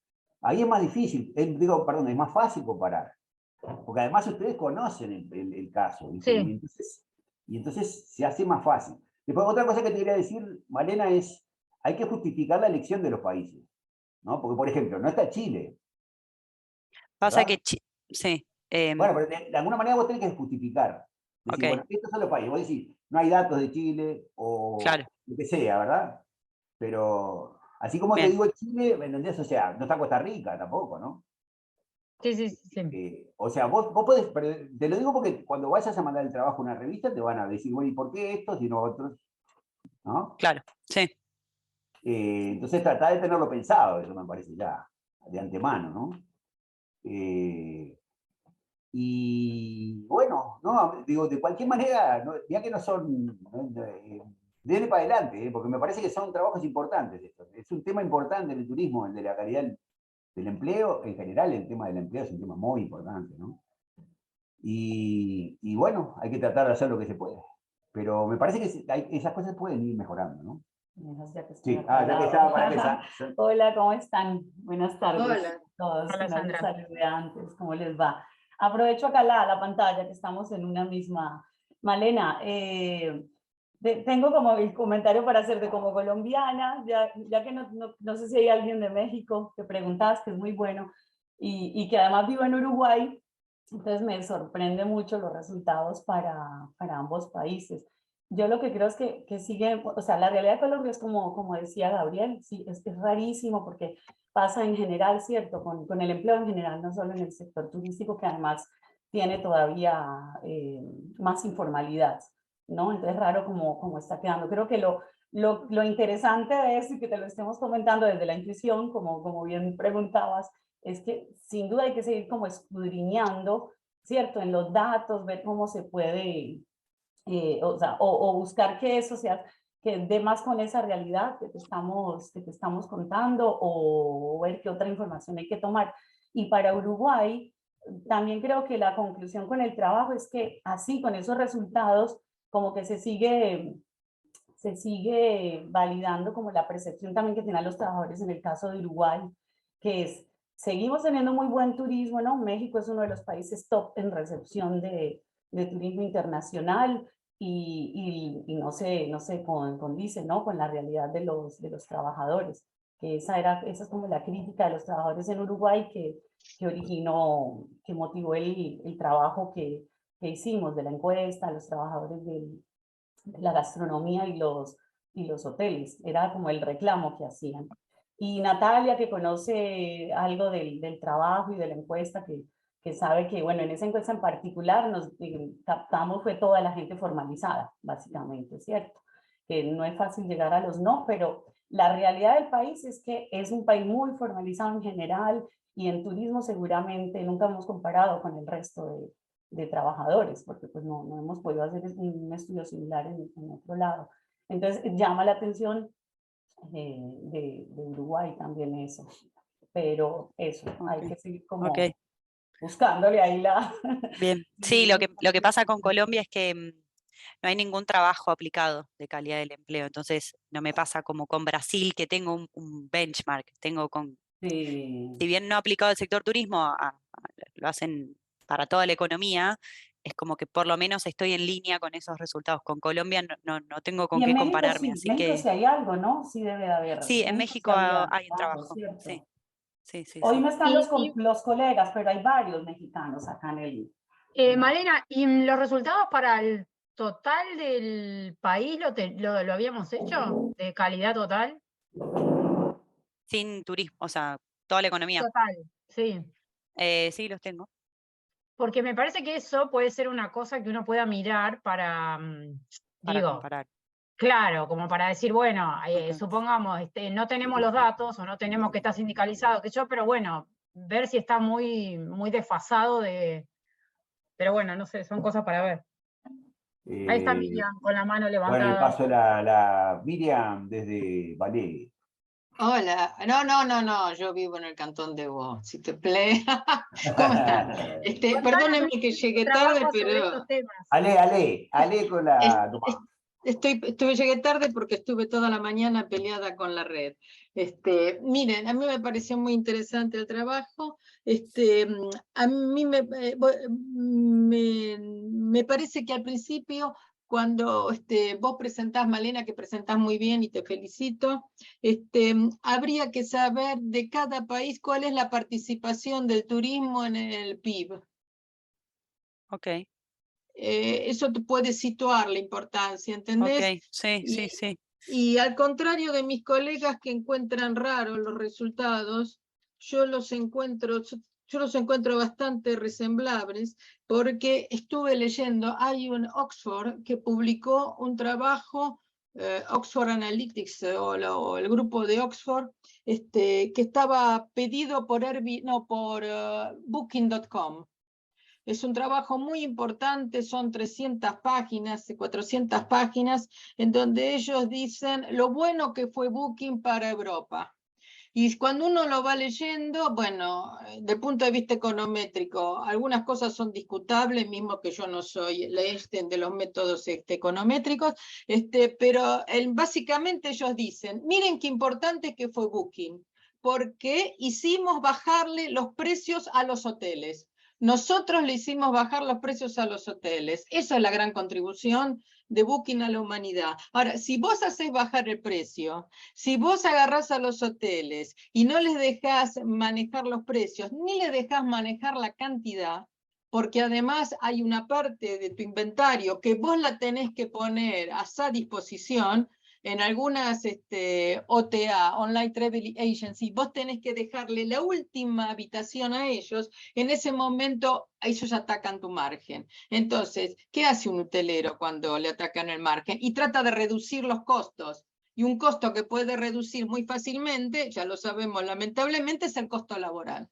ahí es más difícil, digo, perdón, es más fácil comparar, porque además ustedes conocen el caso, ¿viste? Sí. Y entonces se hace más fácil. Después, otra cosa que te quería decir, Malena, es, hay que justificar la elección de los países, ¿no? Porque, por ejemplo, no está Chile, Pasa ¿verdad? que, sí, Bueno, pero de alguna manera vos tenés que justificar. Decir, ok, bueno, estos son los países. Vos decís, no hay datos de Chile claro, o lo que sea, ¿verdad? Pero así como te bien. digo Chile, ¿me entendés? O sea, no está Costa Rica tampoco, ¿no? Sí, sí, sí, sí. O sea, vos podés, pero te lo digo porque cuando vayas a mandar el trabajo a una revista te van a decir, bueno, ¿y por qué estos y no otros? ¿No? Claro, sí. Entonces tratá de tenerlo pensado, eso me parece ya, de antemano, ¿no? Eh, Y bueno, no, digo, de cualquier manera, no, ya que no son, no, denle para adelante, porque me parece que son trabajos importantes estos. Es un tema importante en el turismo, el de la calidad del empleo, en general el tema del empleo es un tema muy importante, ¿no? Y bueno, hay que tratar de hacer lo que se puede. Pero me parece que esas cosas pueden ir mejorando, ¿no? Ya que estoy Sí, acá al ya que lado. estaba para empezar. Hola, ¿cómo están? Buenas tardes Hola. a todos, que Hola, no les Sandra. saludé antes, ¿cómo les va? Aprovecho acá la pantalla, que estamos en una misma. Malena, tengo como el comentario para hacerte como colombiana, ya que no sé si hay alguien de México que preguntabas, que es muy bueno, y que además vivo en Uruguay, entonces me sorprende mucho los resultados para ambos países. Yo lo que creo es que sigue, o sea, la realidad de Colombia es como decía Gabriel, sí, es rarísimo porque pasa en general, ¿cierto? Con el empleo en general, no solo en el sector turístico, que además tiene todavía más informalidad, ¿no? Entonces, raro como está quedando. Creo que lo interesante de esto y que te lo estemos comentando desde la intuición, como bien preguntabas, es que sin duda hay que seguir como escudriñando, ¿cierto? En los datos, ver cómo se puede o sea, o buscar que eso sea, que dé más con esa realidad que te estamos contando, o ver qué otra información hay que tomar. Y para Uruguay, también creo que la conclusión con el trabajo es que así, con esos resultados, como que se sigue validando como la percepción también que tienen los trabajadores en el caso de Uruguay, que es, seguimos teniendo muy buen turismo, ¿no? México es uno de los países top en recepción de turismo internacional y no se condice, ¿no? Con la realidad de los trabajadores, que esa es como la crítica de los trabajadores en Uruguay que originó, que motivó el trabajo que hicimos de la encuesta, los trabajadores de la gastronomía y los hoteles. Era como el reclamo que hacían. Y Natalia, que conoce algo del trabajo y de la encuesta, que sabe que, bueno, en esa encuesta en particular nos captamos fue toda la gente formalizada, básicamente, ¿cierto? Que no es fácil llegar a los no, pero la realidad del país es que es un país muy formalizado en general y en turismo seguramente nunca hemos comparado con el resto de trabajadores, porque pues no hemos podido hacer un estudio similar en otro lado. Entonces llama la atención de Uruguay también eso. Pero eso, hay que seguir como Ok, buscándole ahí la... bien. Sí, lo que pasa con Colombia es que no hay ningún trabajo aplicado de calidad del empleo, entonces no me pasa como con Brasil, que tengo un benchmark, tengo con, Sí. si bien no aplicado al sector turismo, lo hacen para toda la economía, es como que por lo menos estoy en línea con esos resultados. Con Colombia no tengo con Y en qué México compararme, sí, así México que sí hay algo, ¿no? Sí debe de haber. sí, en México sí México había hay un trabajo, trabajo, sí, ¿cierto? sí, sí, Hoy sí. no están los colegas, pero hay varios mexicanos acá en el... Malena, ¿y los resultados para el total del país lo habíamos hecho? ¿De calidad total? Sin turismo, o sea, toda la economía. Total, sí. Sí, los tengo Porque me parece que eso puede ser una cosa que uno pueda mirar para, para digo, comparar. claro, como para decir, bueno, Ok. supongamos, no tenemos los datos o no tenemos que estar sindicalizado, que yo, pero bueno, ver si está muy, muy desfasado de... Pero bueno, no sé, son cosas para ver. Ahí está Eh, Miriam con la mano bueno, le levantada. paso la Miriam desde Valais. Hola, no, yo vivo en el Cantón de Vaud, si te play. ¿Cómo están? Contanos Perdónenme un que poco tu llegué tarde, trabajo sobre estos pero temas. Ale con es- la... es- Tomá. llegué tarde porque estuve toda la mañana peleada con la red. Miren, a mí me pareció muy interesante el trabajo. A mí me parece que al principio, cuando vos presentás, Malena, que presentás muy bien y te felicito, habría que saber de cada país cuál es la participación del turismo en el PIB. Ok, Eso te puede situar la importancia, ¿entendés? ok, sí, sí, Y, sí. y al contrario de mis colegas que encuentran raros los resultados, yo los encuentro bastante resemblables, porque estuve leyendo, hay un Oxford que publicó un trabajo, Oxford Analytics, o el grupo de Oxford, que estaba pedido por Booking.com. Es un trabajo muy importante, son 300 páginas, 400 páginas, en donde ellos dicen lo bueno que fue Booking para Europa. Y cuando uno lo va leyendo, bueno, del punto de vista econométrico, algunas cosas son discutables, mismo que yo no soy de los métodos econométricos, pero básicamente ellos dicen, miren qué importante que fue Booking, porque hicimos bajarle los precios a los hoteles. Nosotros le hicimos bajar los precios a los hoteles. Esa es la gran contribución de Booking a la humanidad. Ahora, si vos hacés bajar el precio, si vos agarrás a los hoteles y no les dejás manejar los precios, ni les dejás manejar la cantidad, porque además hay una parte de tu inventario que vos la tenés que poner a esa disposición. En algunas OTA, Online Travel Agency, vos tenés que dejarle la última habitación a ellos, en ese momento ellos atacan tu margen. Entonces, ¿qué hace un hotelero cuando le atacan el margen? Y trata de reducir los costos. Y un costo que puede reducir muy fácilmente, ya lo sabemos lamentablemente, es el costo laboral.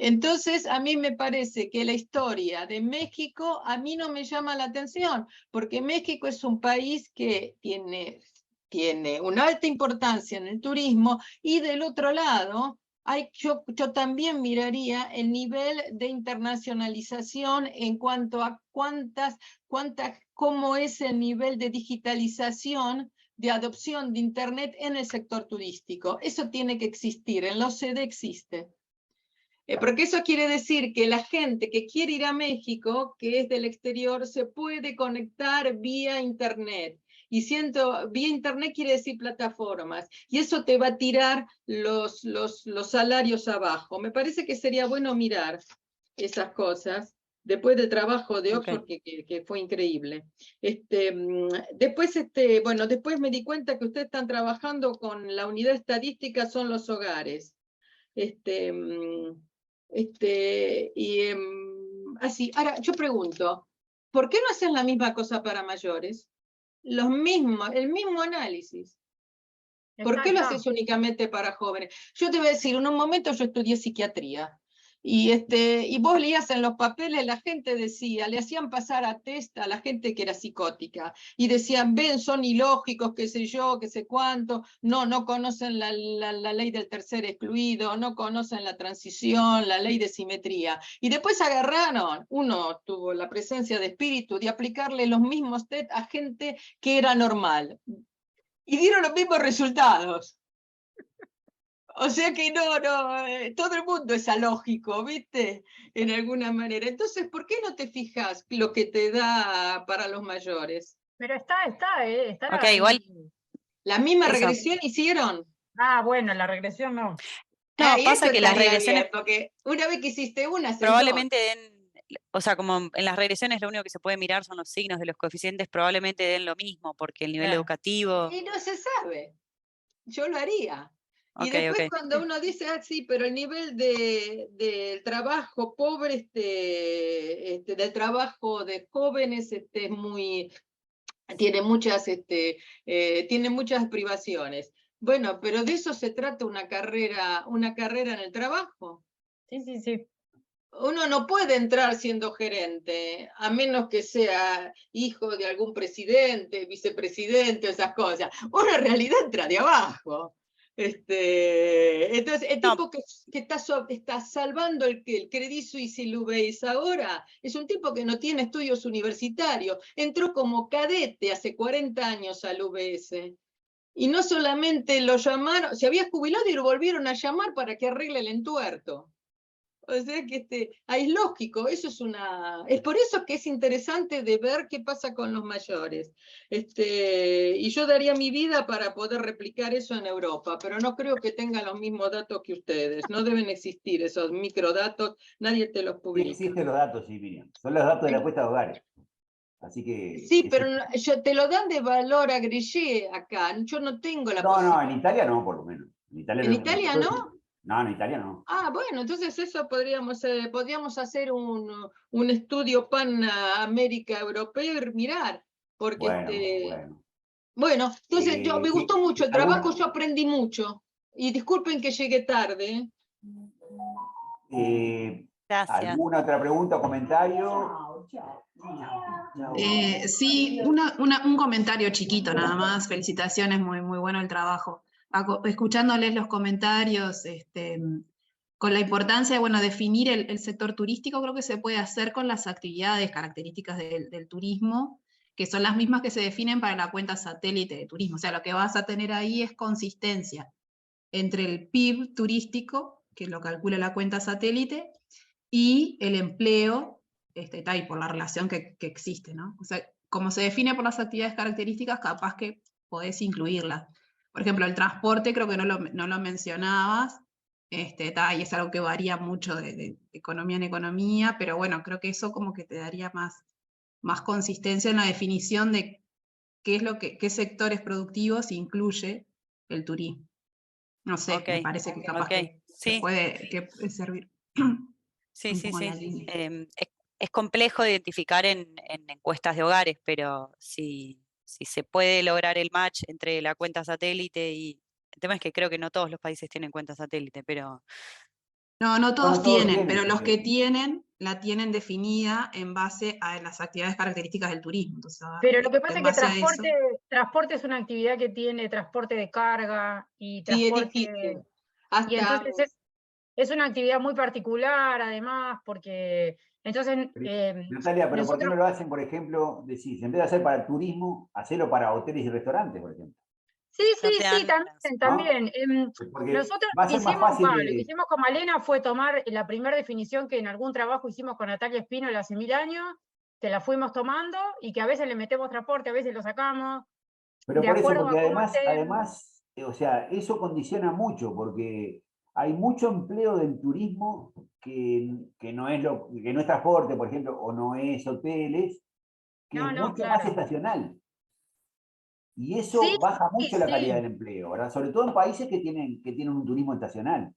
Entonces, a mí me parece que la historia de México a mí no me llama la atención, porque México es un país que tiene una alta importancia en el turismo, y del otro lado, yo también miraría el nivel de internacionalización en cuanto a cómo es el nivel de digitalización, de adopción de Internet en el sector turístico. Eso tiene que existir, en la OCDE existe. Porque eso quiere decir que la gente que quiere ir a México, que es del exterior, se puede conectar vía Internet. Y vía Internet quiere decir plataformas. Y eso te va a tirar los salarios abajo. Me parece que sería bueno mirar esas cosas después del trabajo de Oxford, que fue increíble. Después me di cuenta que ustedes están trabajando con la unidad estadística, son los hogares. Así. Ahora, yo pregunto, ¿por qué no hacen la misma cosa para mayores? El mismo análisis. ¿Por qué lo haces únicamente para jóvenes? Yo te voy a decir, en un momento yo estudié psiquiatría, Y vos leías en los papeles, la gente decía, le hacían pasar a test a la gente que era psicótica, y decían, ven, son ilógicos, qué sé yo, qué sé cuánto, no conocen la ley del tercer excluido, no conocen la transición, la ley de simetría. Y después agarraron, uno tuvo la presencia de espíritu de aplicarle los mismos test a gente que era normal, y dieron los mismos resultados. O sea que todo el mundo es alógico, ¿viste? En alguna manera. Entonces, ¿por qué no te fijas lo que te da para los mayores? Pero está Ok, ahí. igual ¿La misma eso. regresión hicieron? Ah, bueno, la regresión no. No, Y pasa eso que las estaría regresiones bien, porque una vez que hiciste una, haces dos. probablemente den, o sea, como en las regresiones lo único que se puede mirar son los signos de los coeficientes, probablemente den lo mismo, porque el nivel Claro. educativo. Y no se sabe. Yo lo haría. Y Ok, después ok. cuando uno dice, sí, pero el nivel del trabajo pobre, del trabajo de jóvenes, es muy, tiene muchas privaciones. Bueno, pero de eso se trata una carrera en el trabajo. Sí. Uno no puede entrar siendo gerente, a menos que sea hijo de algún presidente, vicepresidente, esas cosas. Uno en realidad entra de abajo. Entonces, el No, tipo que está salvando el Credit Suisse y Lubeis ahora es un tipo que no tiene estudios universitarios. Entró como cadete hace 40 años al UBS. Y no solamente lo llamaron, se había jubilado y lo volvieron a llamar para que arregle el entuerto. O sea que es lógico, eso es por eso que es interesante de ver qué pasa con los mayores. Y yo daría mi vida para poder replicar eso en Europa, pero no creo que tengan los mismos datos que ustedes. No deben existir esos microdatos, nadie te los Sí, publica. existen los datos, sí, Miriam. Son los datos de la encuesta de hogares. Así que. Sí, pero te lo dan de valor agregé acá. Yo no tengo la No, posibilidad. en Italia no, por lo menos. ¿En Italia no? No, en Italia no. Ah, bueno, entonces eso podríamos hacer un estudio pan-América europeo y mirar, porque Bueno. bueno, entonces me gustó mucho el trabajo, yo aprendí mucho, y disculpen que llegué tarde. gracias. ¿Alguna otra pregunta o comentario? Sí, un comentario chiquito nada más. Felicitaciones, muy bueno el trabajo. Escuchándoles los comentarios, con la importancia de definir el sector turístico, creo que se puede hacer con las actividades características del turismo, que son las mismas que se definen para la cuenta satélite de turismo. O sea, lo que vas a tener ahí es consistencia entre el PIB turístico, que lo calcula la cuenta satélite, y el empleo, y por la relación que existe, ¿no? O sea, como se define por las actividades características, capaz que podés incluirlas. Por ejemplo, el transporte creo que no lo mencionabas, y es algo que varía mucho de economía en economía, pero bueno, creo que eso como que te daría más consistencia en la definición de qué sectores productivos incluye el turismo. No sé, Ok, me parece que capaz que sí. puede servir. Sí. La línea. Es complejo de identificar en encuestas de hogares, pero si se puede lograr el match entre la cuenta satélite y... El tema es que creo que no todos los países tienen cuenta satélite, pero... No todos todos tienen, pero los que porque- tienen, la tienen definida en base a las actividades características del turismo. Entonces, Pero lo que pasa en es que base a eso, transporte es una actividad que tiene transporte de carga y Sí, es transporte. difícil. Y entonces es una actividad muy particular, además, porque entonces Natalia, pero ¿por qué nosotros. no lo hacen, por ejemplo, decís, en vez de hacer para el turismo, hacerlo para hoteles y restaurantes, por ejemplo? Sí, No te dan también. Porque Nosotros va a ser más fácil lo que de... hicimos con Malena fue tomar la primera definición que en algún trabajo hicimos con Natalia Espino hace 1000 años, que la fuimos tomando y que a veces le metemos transporte, a veces lo sacamos, Pero de por eso, acuerdo porque a cómo además, o sea, eso condiciona mucho, porque hay mucho empleo del turismo que no es transporte, por ejemplo, o no es hoteles, que es No, mucho más claro. estacional. Y Sí, eso baja mucho la calidad sí. del empleo, ¿verdad? Sobre todo en países que tienen un turismo estacional,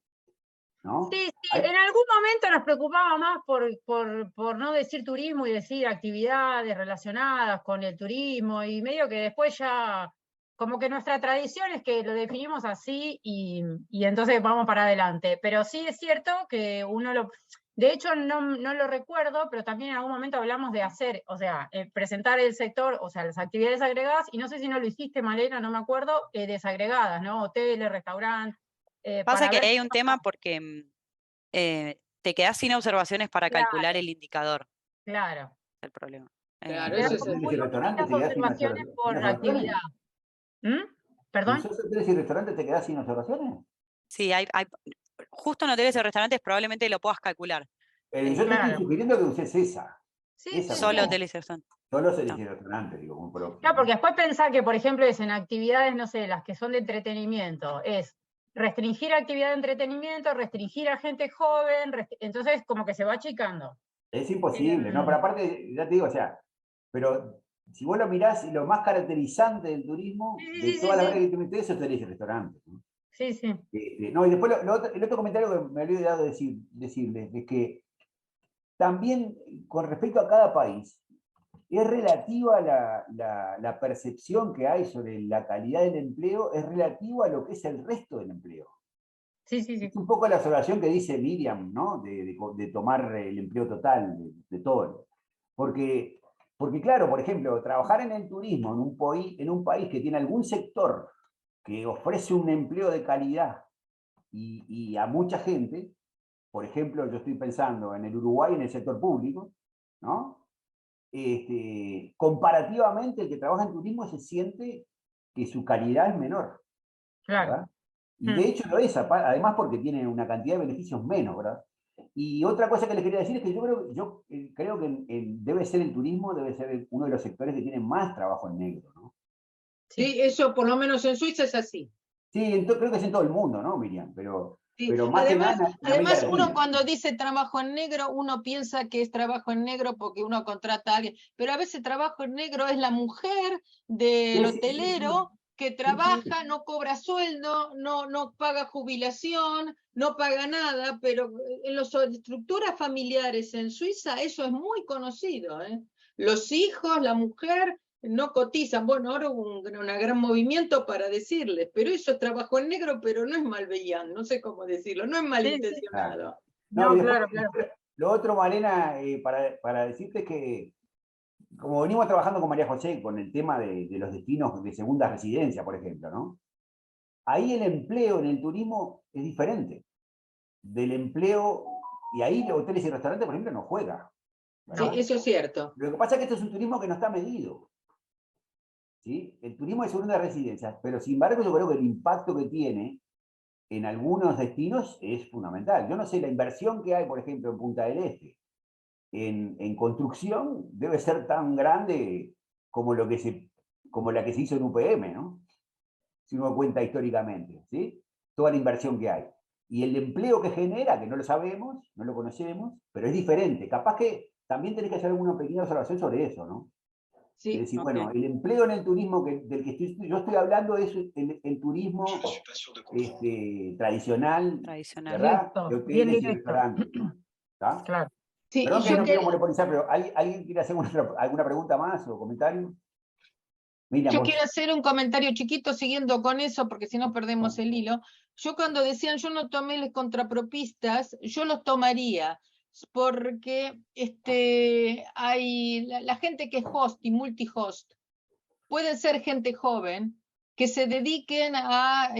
¿no? Sí, en algún momento nos preocupaba más por no decir turismo y decir actividades relacionadas con el turismo, y medio que después ya como que nuestra tradición es que lo definimos así y entonces vamos para adelante. Pero sí es cierto que uno lo... De hecho, no lo recuerdo, pero también en algún momento hablamos de hacer, o sea, presentar el sector, o sea, las actividades agregadas, y no sé si no lo hiciste, Malena, no me acuerdo, desagregadas, ¿no? Hoteles, restaurantes. Pasa Para que ver hay un tema porque te quedás sin observaciones para Claro. calcular el indicador. Claro. Es el problema. Claro, Te eso dan es como el- muy restaurante poquitas te quedás sin observaciones por observaciones. actividad. ¿En ¿Perdón? esos hoteles y restaurantes te quedás sin observaciones? Sí, justo en hoteles y restaurantes probablemente lo puedas calcular. Yo te estoy Claro. sugiriendo que uses esa. Sí, Esa sí, Solo sí. hoteles y restaurantes. Solo hoteles No. y restaurantes, digo, como propio. Claro, porque después pensar que, por ejemplo, es en actividades, no sé, las que son de entretenimiento, es restringir actividad de entretenimiento, restringir a gente joven, entonces como que se va achicando. Es imposible, ¿no? Pero aparte, ya te digo, o sea, pero si vos lo mirás, lo más caracterizante del turismo, de todas las áreas que te metes, es hoteles y restaurantes, ¿no? Sí, sí. No, y después el otro comentario que me había olvidado decirles es que también con respecto a cada país, es relativa la percepción que hay sobre la calidad del empleo, es relativa a lo que es el resto del empleo. Sí, sí, sí. Es un poco la observación que dice Miriam, ¿no? De tomar el empleo total de todo. Porque, claro, por ejemplo, trabajar en el turismo en un país que tiene algún sector que ofrece un empleo de calidad y a mucha gente, por ejemplo, yo estoy pensando en el Uruguay en el sector público, ¿no? Comparativamente el que trabaja en turismo se siente que su calidad es menor, Claro. ¿verdad? Y de hecho lo es, además porque tiene una cantidad de beneficios menos, ¿verdad? Y otra cosa que les quería decir es que yo creo que debe ser el turismo, debe ser uno de los sectores que tiene más trabajo en negro, ¿no? Sí, eso por lo menos en Suiza es así. Sí, creo que es en todo el mundo, ¿no, Miriam? Sí. Pero más que nada en América Además, uno Latina. cuando dice trabajo en negro, uno piensa que es trabajo en negro porque uno contrata a alguien, pero a veces trabajo en negro es la mujer del Sí, sí, sí, hotelero que sí, trabaja, no cobra sueldo, no paga jubilación, no paga nada, pero en las estructuras familiares en Suiza eso es muy conocido, ¿eh? Los hijos, la mujer no cotizan. Bueno, ahora hubo un gran movimiento para decirles, pero eso es trabajo en negro, pero no es malveillante, no sé cómo decirlo, no es malintencionado. No, y después, Claro, claro. lo otro, Malena, para decirte que como venimos trabajando con María José con el tema de los destinos de segunda residencia, por ejemplo, ¿no? Ahí el empleo en el turismo es diferente del empleo, y ahí los hoteles y restaurantes, por ejemplo, no juega. Sí, eso es cierto. Lo que pasa es que esto es un turismo que no está medido. ¿Sí? El turismo de segunda residencia, pero sin embargo yo creo que el impacto que tiene en algunos destinos es fundamental. Yo no sé, la inversión que hay, por ejemplo, en Punta del Este, en construcción, debe ser tan grande como, como la que se hizo en UPM, ¿no? Si uno cuenta históricamente, ¿sí? Toda la inversión que hay. Y el empleo que genera, que no lo sabemos, no lo conocemos, pero es diferente. Capaz que también tenés que hacer alguna pequeña observación sobre eso, ¿no? Sí, Es decir, okay. bueno, el empleo en el turismo del que yo estoy hablando es el turismo tradicional, ¿verdad? De Bien hoteles y directo. restaurantes. ¿Está? Claro. Sí, Perdón y que yo no quiero monopolizar, pero ¿alguien quiere hacer alguna pregunta más o comentario? Mira, quiero hacer un comentario chiquito siguiendo con eso, porque si no perdemos el hilo. Yo cuando decían yo no tomé los contrapropistas, yo los tomaría, porque hay la gente que es host y multihost, pueden ser gente joven que se dediquen a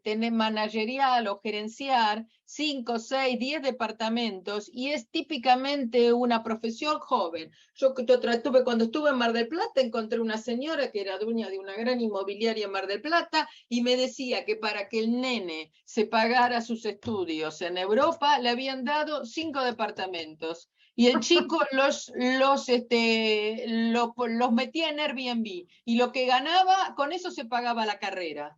tener managerial o gerenciar 5, 6, 10 departamentos y es típicamente una profesión joven. Yo cuando estuve en Mar del Plata encontré una señora que era dueña de una gran inmobiliaria en Mar del Plata y me decía que para que el nene se pagara sus estudios en Europa le habían dado 5 departamentos. Y el chico los metía en Airbnb y lo que ganaba, con eso se pagaba la carrera.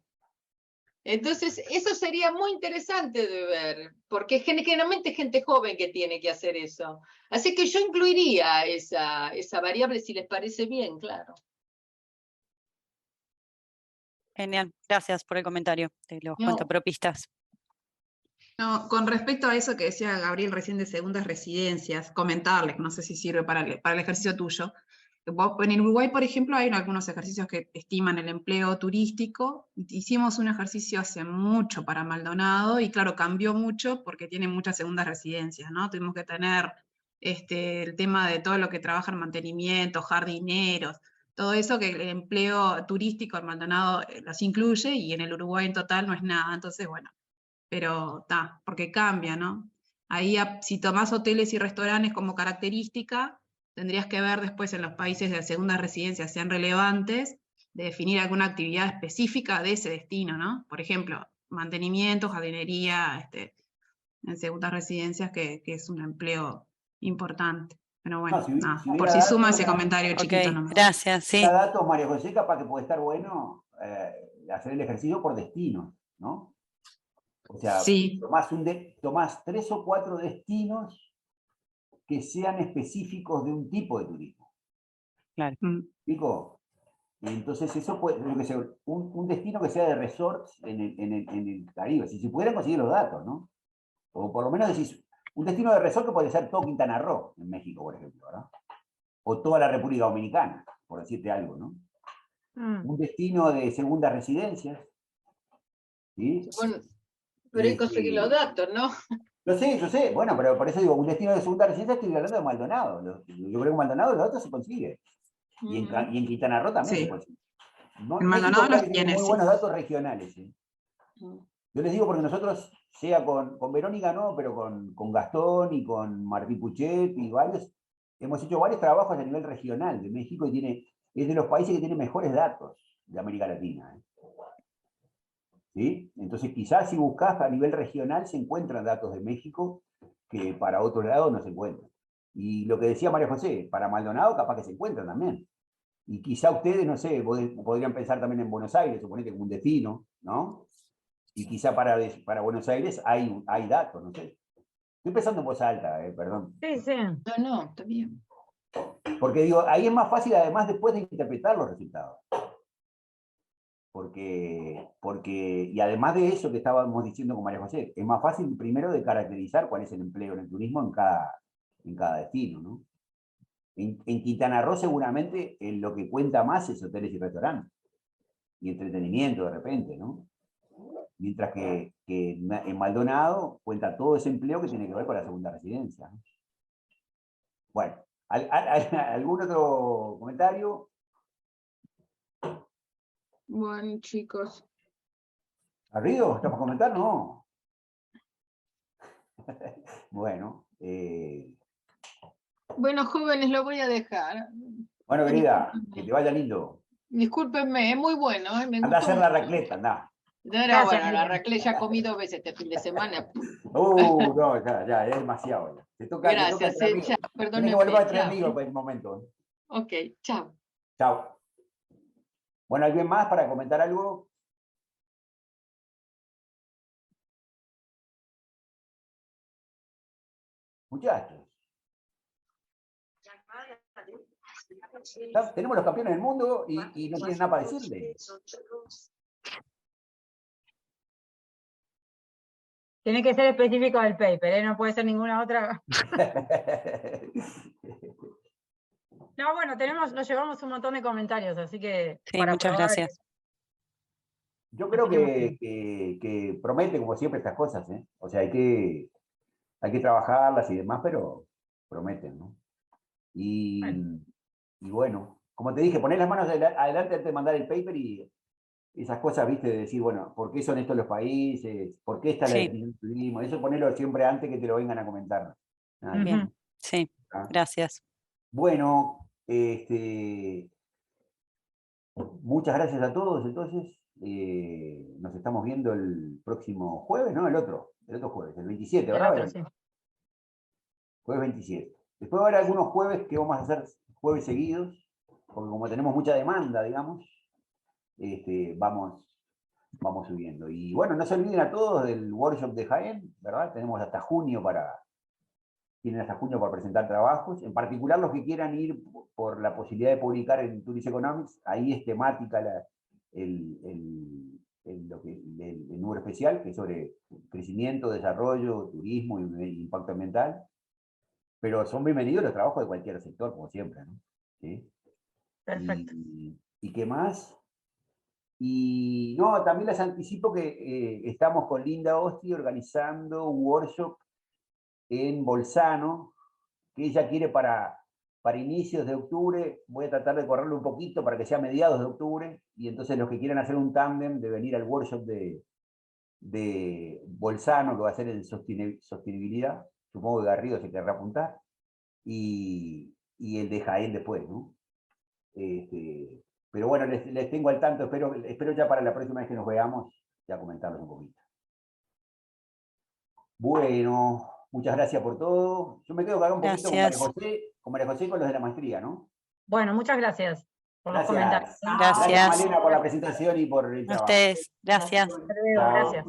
Entonces, eso sería muy interesante de ver, porque generalmente es gente joven que tiene que hacer eso. Así que yo incluiría esa variable si les parece bien, claro. Genial, gracias por el comentario de los contrapropistas. No, con respecto a eso que decía Gabriel recién de segundas residencias, comentarles, no sé si sirve para el ejercicio tuyo, En el Uruguay, por ejemplo, hay algunos ejercicios que estiman el empleo turístico. Hicimos un ejercicio hace mucho para Maldonado y claro, cambió mucho porque tiene muchas segundas residencias, ¿no? Tuvimos que tener el tema de todo lo que trabaja en mantenimiento, jardineros, todo eso que el empleo turístico en Maldonado los incluye y en el Uruguay en total no es nada. Entonces, bueno, pero está, porque cambia, ¿no? Ahí si tomás hoteles y restaurantes como característica, tendrías que ver después en los países de segunda residencia sean relevantes, de definir alguna actividad específica de ese destino, ¿no? Por ejemplo, mantenimiento, jardinería, en segundas residencias, que es un empleo importante. Pero bueno, No, si nada, hubiera por si suma datos, ese comentario chiquito Ok, nomás. gracias, si sí. hubiera datos, María José, capaz que puede estar bueno hacer el ejercicio por destino, ¿no? O sea, Sí, tomás 3 o 4 destinos que sean específicos de un tipo de turismo. Claro. ¿Explico? Y entonces eso puede, yo que sé, un destino que sea de resorts en el Caribe, si se pudieran conseguir los datos, ¿no? O por lo menos decís, un destino de resort que puede ser todo Quintana Roo, en México, por ejemplo, ¿verdad? O toda la República Dominicana, por decirte algo, ¿no? Un destino de segundas residencias, ¿sí? Bueno, pero hay que conseguir los datos, ¿no? Yo sé, bueno, pero por eso digo, un destino de segunda residencia estoy hablando de Maldonado. Yo creo que en Maldonado los datos se consigue. Y en Quintana Roo también Sí. se consigue. No, en México Maldonado creo los que tiene tiene, muy sí. buenos datos regionales. ¿Sí? Yo les digo porque nosotros, sea con Verónica no, pero con Gastón y con Martín Puchet y varios, hemos hecho varios trabajos a nivel regional de México y es de los países que tienen mejores datos de América Latina. ¿Sí? Entonces quizás si buscas a nivel regional se encuentran datos de México que para otros lados no se encuentran. Y lo que decía María José, para Maldonado capaz que se encuentran también. Y quizá ustedes, no sé, podrían pensar también en Buenos Aires, suponete como un destino, ¿no? Y quizá para Buenos Aires hay datos, no sé. Estoy pensando en voz alta, perdón. Sí, sí. No, está bien. Porque digo, ahí es más fácil además después de interpretar los resultados. Y además de eso que estábamos diciendo con María José, es más fácil primero de caracterizar cuál es el empleo en el turismo en cada destino, ¿no? En Quintana Roo seguramente lo que cuenta más es hoteles y restaurantes, y entretenimiento de repente, ¿no? Mientras que en Maldonado cuenta todo ese empleo que tiene que ver con la segunda residencia, ¿no? Bueno, ¿algún otro comentario? Bueno, chicos. ¿Arrido? ¿Estás por comentar? No. Bueno. Bueno, jóvenes, lo voy a dejar. Bueno, querida, que te vaya lindo. Discúlpenme, es muy bueno, me Anda a gustó hacer la mucho. racleta, anda. No era Gracias, bueno, la Miriam. raclette ya comí 2 veces este fin de semana. No, ya, es demasiado. Ya. Te toca Gracias, entre amigos. chao, Tienes que volver perdónenme, entre chao. amigos por el momento. Ok, chao. Chao. Bueno, ¿alguien más para comentar algo? Muchachos. Tenemos los campeones del mundo y no tienen nada para decirle. Tiene que ser específico del paper, no puede ser ninguna otra. No, bueno, nos llevamos un montón de comentarios, así que Sí, para muchas probar. gracias. Yo creo Así que promete, como siempre, estas cosas, ¿eh? O sea, hay que trabajarlas y demás, pero prometen, ¿no? Y bueno, como te dije, poner las manos adelante antes de mandar el paper y esas cosas, viste, de decir, bueno, ¿por qué son estos los países? ¿Por qué está la Sí, definición del turismo? Eso ponerlo siempre antes que te lo vengan a comentar. Nadie, bien, ¿no? sí, ¿Ah? gracias. Bueno, muchas gracias a todos, entonces. Nos estamos viendo el próximo jueves, ¿no? El otro jueves, el 27, el ¿verdad? otro, sí. Jueves 27. Después va a haber algunos jueves que vamos a hacer jueves seguidos, porque como tenemos mucha demanda, digamos, vamos subiendo. Y bueno, no se olviden a todos del workshop de Jaén, ¿verdad? Tienen hasta junio para presentar trabajos, en particular los que quieran ir por la posibilidad de publicar en Tourist Economics, ahí es temática el número especial, que es sobre crecimiento, desarrollo, turismo y impacto ambiental, pero son bienvenidos los trabajos de cualquier sector, como siempre, ¿no? ¿Sí? Perfecto. ¿Y qué más? Y no, también les anticipo que estamos con Linda Osti organizando un workshop en Bolzano, que ella quiere para inicios de octubre. Voy a tratar de correrlo un poquito para que sea mediados de octubre, y entonces los que quieran hacer un tándem de venir al workshop de Bolzano, que va a ser en sostenibilidad, supongo que Garrido se querrá apuntar, y el de Jaén después, ¿no? Pero bueno, les tengo al tanto, espero ya para la próxima vez que nos veamos, ya comentarles un poquito. Bueno, muchas gracias por todo. Yo me quedo acá un poquito con María José y con los de la maestría, ¿no? Bueno, muchas gracias por los comentarios. Gracias, Gracias. Malena, por la presentación y por el A trabajo. ustedes, gracias. Hasta luego, gracias.